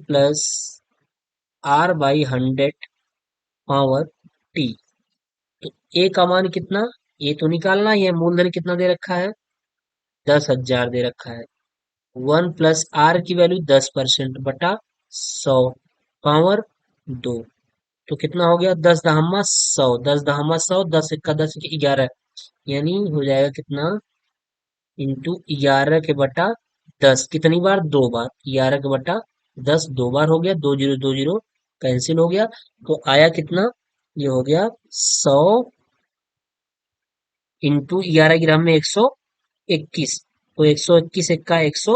Speaker 1: + R/100 पावर टी। तो ए का मान कितना? ए तो निकालना ही है। मूलधन कितना दे रखा है? 10,000 दे रखा है। 1 + R की वैल्यू 10% बटा 100 पावर 2। तो कितना हो गया? 10 दहम्मा 100, 10 दहम्मा 100, 10 × 1 = 10, 11, यानी हो जाएगा कितना? इंटू 11 के बटा 10। कितनी बार? 2 बार। 11 के बटा 10 2 बार हो गया, दो जीरो दो जीरो कैंसिल हो गया, तो आया कितना? ये हो गया 100 इंटू 11 ग्राम में 121, तो 121 × 1 =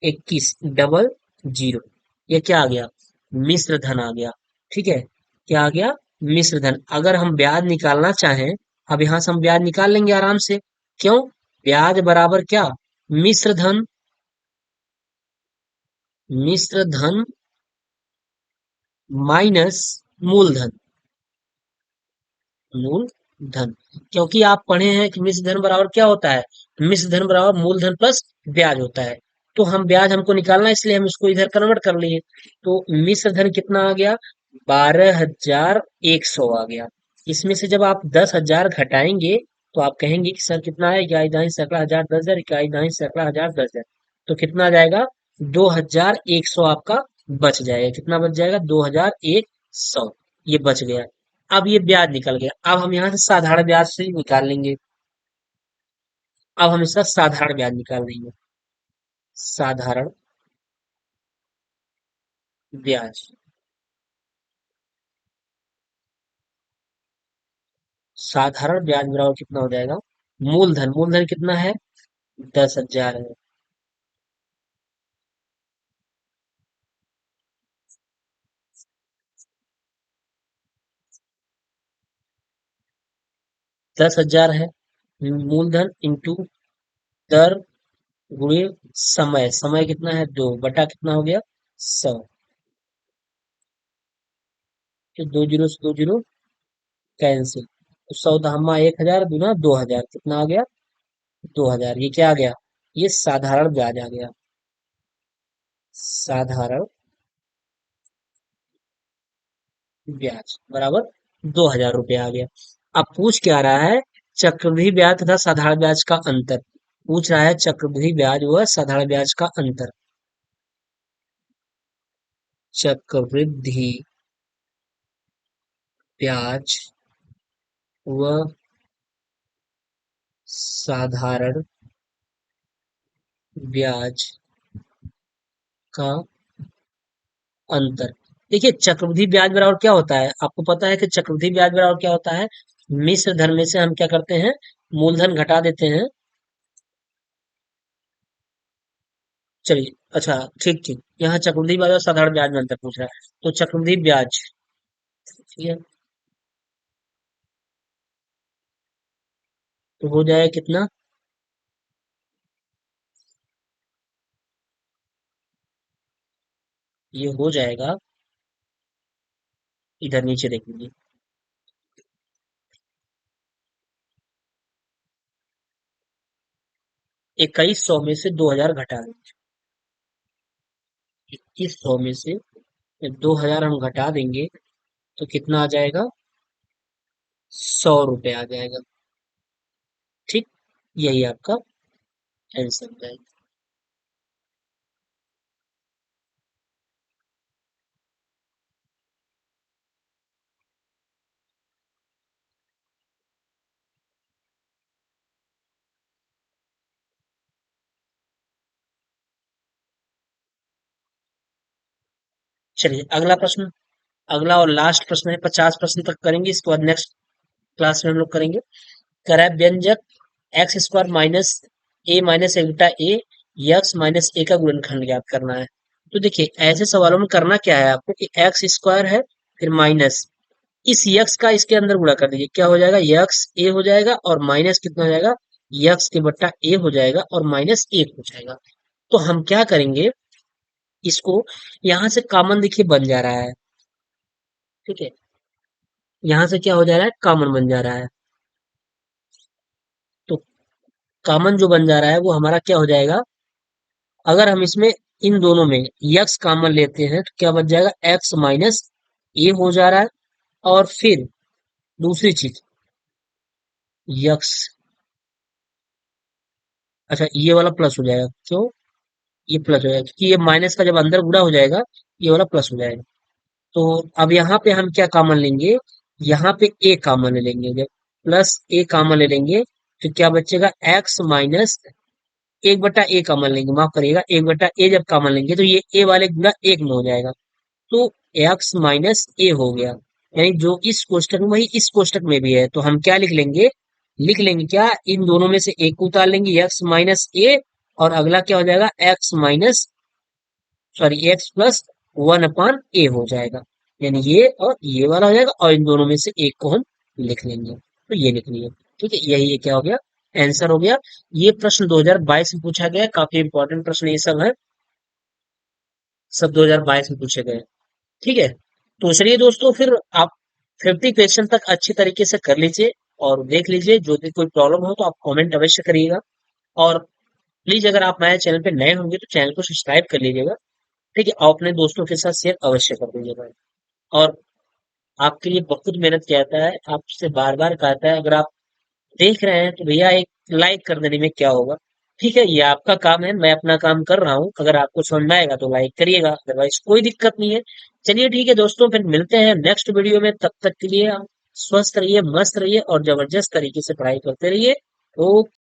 Speaker 1: 121 डबल जीरो। ये क्या आ गया? मिश्र धन आ गया। ठीक है, क्या आ गया? मिश्र धन। अगर हम ब्याज निकालना चाहें, अब यहां से हम ब्याज निकाल लेंगे आराम से। क्यों? ब्याज बराबर क्या? मिश्र धन। मिश्र धन माइनस मूलधन। मूलधन, क्योंकि आप पढ़े हैं कि मिश्र धन बराबर क्या होता है? मिश्र धन बराबर मूलधन प्लस ब्याज होता है। तो हम ब्याज हमको निकालना है, इसलिए हम इसको इधर कन्वर्ट कर लिए। तो मिश्र धन कितना आ गया? 12,100 आ गया। इसमें से जब आप 10,000 घटाएंगे तो आप कहेंगे कि सर कितना है? इकाई दाहीं सैकड़ा हजार 10,000, इकाई दाहीं सैकड़ा हजार 10,000, तो कितना आ जाएगा? 2,100 आपका बच जाएगा। कितना बच जाएगा? 2,100, ये बच गया। अब ये ब्याज निकल गया। अब हम यहाँ से साधारण ब्याज से ही निकाल लेंगे। अब हम इसका साधारण ब्याज निकाल लेंगे। साधारण ब्याज, साधारण ब्याज बराबर कितना हो जाएगा? मूलधन, मूलधन कितना है? 10,000 है। 10,000 है, मूलधन इंटू दर गुणे समय, समय कितना है 2 बटा कितना हो गया 100। तो 2 जीरो से 2 जीरो कैंसिल, तो 100 1000 दूना 2000 कितना आ गया 2000। ये क्या आ गया, ये साधारण ब्याज आ गया, साधारण ब्याज बराबर 2000 रुपया आ गया। अब पूछ क्या रहा है, चक्रवृद्धि ब्याज तथा साधारण ब्याज का अंतर। पूछ रहा है चक्रवृद्धि ब्याज व साधारण ब्याज का अंतर। चक्रवृद्धि ब्याज व साधारण ब्याज का अंतर। देखिए चक्रवृद्धि ब्याज बराबर क्या होता है, आपको पता है कि चक्रवृद्धि ब्याज बराबर क्या होता है, मिश्र धन में से हम क्या करते हैं, मूलधन घटा देते हैं। चलिए अच्छा, ठीक ठीक, यहाँ चक्रवृद्धि ब्याज और साधारण ब्याज में अंतर पूछ रहा है, तो चक्रवृद्धि ब्याज, ठीक है, तो हो जाए कितना, ये हो जाएगा, इधर नीचे देखेंगे, 2100 में से 2000 घटा देंगे, 2100 में से 2000 हम घटा देंगे तो कितना आ जाएगा, 100 रुपये आ जाएगा। ठीक, यही आपका आंसर है। चलिए अगला प्रश्न, अगला और लास्ट प्रश्न है, 50 प्रश्न तक करेंगे, इसके बाद नेक्स्ट क्लास में हम लोग करेंगे। करा व्यंजक एक्स स्क्वायर माइनस ए माइनस एक बटा ए, यक्स माइनस ए का गुणनखंड ज्ञात करना है। तो देखिए ऐसे सवालों में करना क्या है आपको कि एक्स स्क्वायर है, फिर माइनस इस यक्स का इसके अंदर गुणा कर दीजिए, क्या हो जाएगा यक्स ए हो जाएगा, और माइनस कितना हो जाएगा, यक्स के बट्टा ए हो जाएगा, और माइनस एक हो जाएगा। तो हम क्या करेंगे, इसको यहां से कॉमन देखिए बन जा रहा है, ठीक है, यहाँ से क्या हो जा रहा है, कॉमन बन जा रहा है। तो कॉमन जो बन जा रहा है वो हमारा क्या हो जाएगा, अगर हम इसमें इन दोनों में यक्स कॉमन लेते हैं तो क्या बच जाएगा, एक्स माइनस ए हो जा रहा है, और फिर दूसरी चीज यक्स, अच्छा ये वाला प्लस हो जाएगा, क्यों, ये प्लस हो जाएगा क्योंकि ये माइनस का जब अंदर गुणा हो जाएगा, ये वाला प्लस हो जाएगा। तो अब यहाँ पे हम क्या कॉमन लेंगे, यहाँ पे ए कॉमन ले लेंगे, जब प्लस ए कॉमन ले लेंगे तो क्या बचेगा, एक्स माइनस एक बटा ए कॉमन लेंगे, माफ करिएगा, एक बटा ए जब कॉमन लेंगे तो ये ए वाले गुना एक में हो जाएगा, तो एक्स माइनस ए हो गया। यानी जो इस कोष्टक में वही इस कोष्टक में भी है, तो हम क्या लिख लेंगे क्या, इन दोनों में से एक को उतार लेंगे, एक्स माइनस ए, और अगला क्या हो जाएगा, x minus, sorry x plus 1 अपान ए हो जाएगा। यानी ये और ये वाला हो जाएगा, और इन दोनों में से एक को हम लिख लेंगे, तो ये लिख लिया, ठीक है, यही ये क्या हो गया, आंसर हो गया। ये प्रश्न 2022 में पूछा गया है, काफी इंपॉर्टेंट प्रश्न ये सब है, सब 2022 में पूछे गए हैं, ठीक है। तो चलिए दोस्तों, फिर आप 50 क्वेश्चन तक अच्छी तरीके से कर लीजिए, और देख लीजिए, जो भी कोई प्रॉब्लम हो तो आप कमेंट अवश्य करिएगा, और प्लीज अगर आप हमारे चैनल पे नए होंगे तो चैनल को सब्सक्राइब कर लीजिएगा, ठीक है, और अपने दोस्तों के साथ शेयर अवश्य कर दीजिएगा। और आपके लिए बहुत मेहनत किया जाता है, आपसे बार बार कहता है, अगर आप देख रहे हैं तो भैया एक लाइक कर देने में क्या होगा, ठीक है, ये आपका काम है, मैं अपना काम कर रहा हूँ, अगर आपको समझ में आएगा तो लाइक करिएगा, अदरवाइज कोई दिक्कत नहीं है। चलिए ठीक है दोस्तों, फिर मिलते हैं नेक्स्ट वीडियो में, तब तक के लिए आप स्वस्थ रहिए, मस्त रहिए, और जबरदस्त तरीके से पढ़ाई करते रहिए। ओके।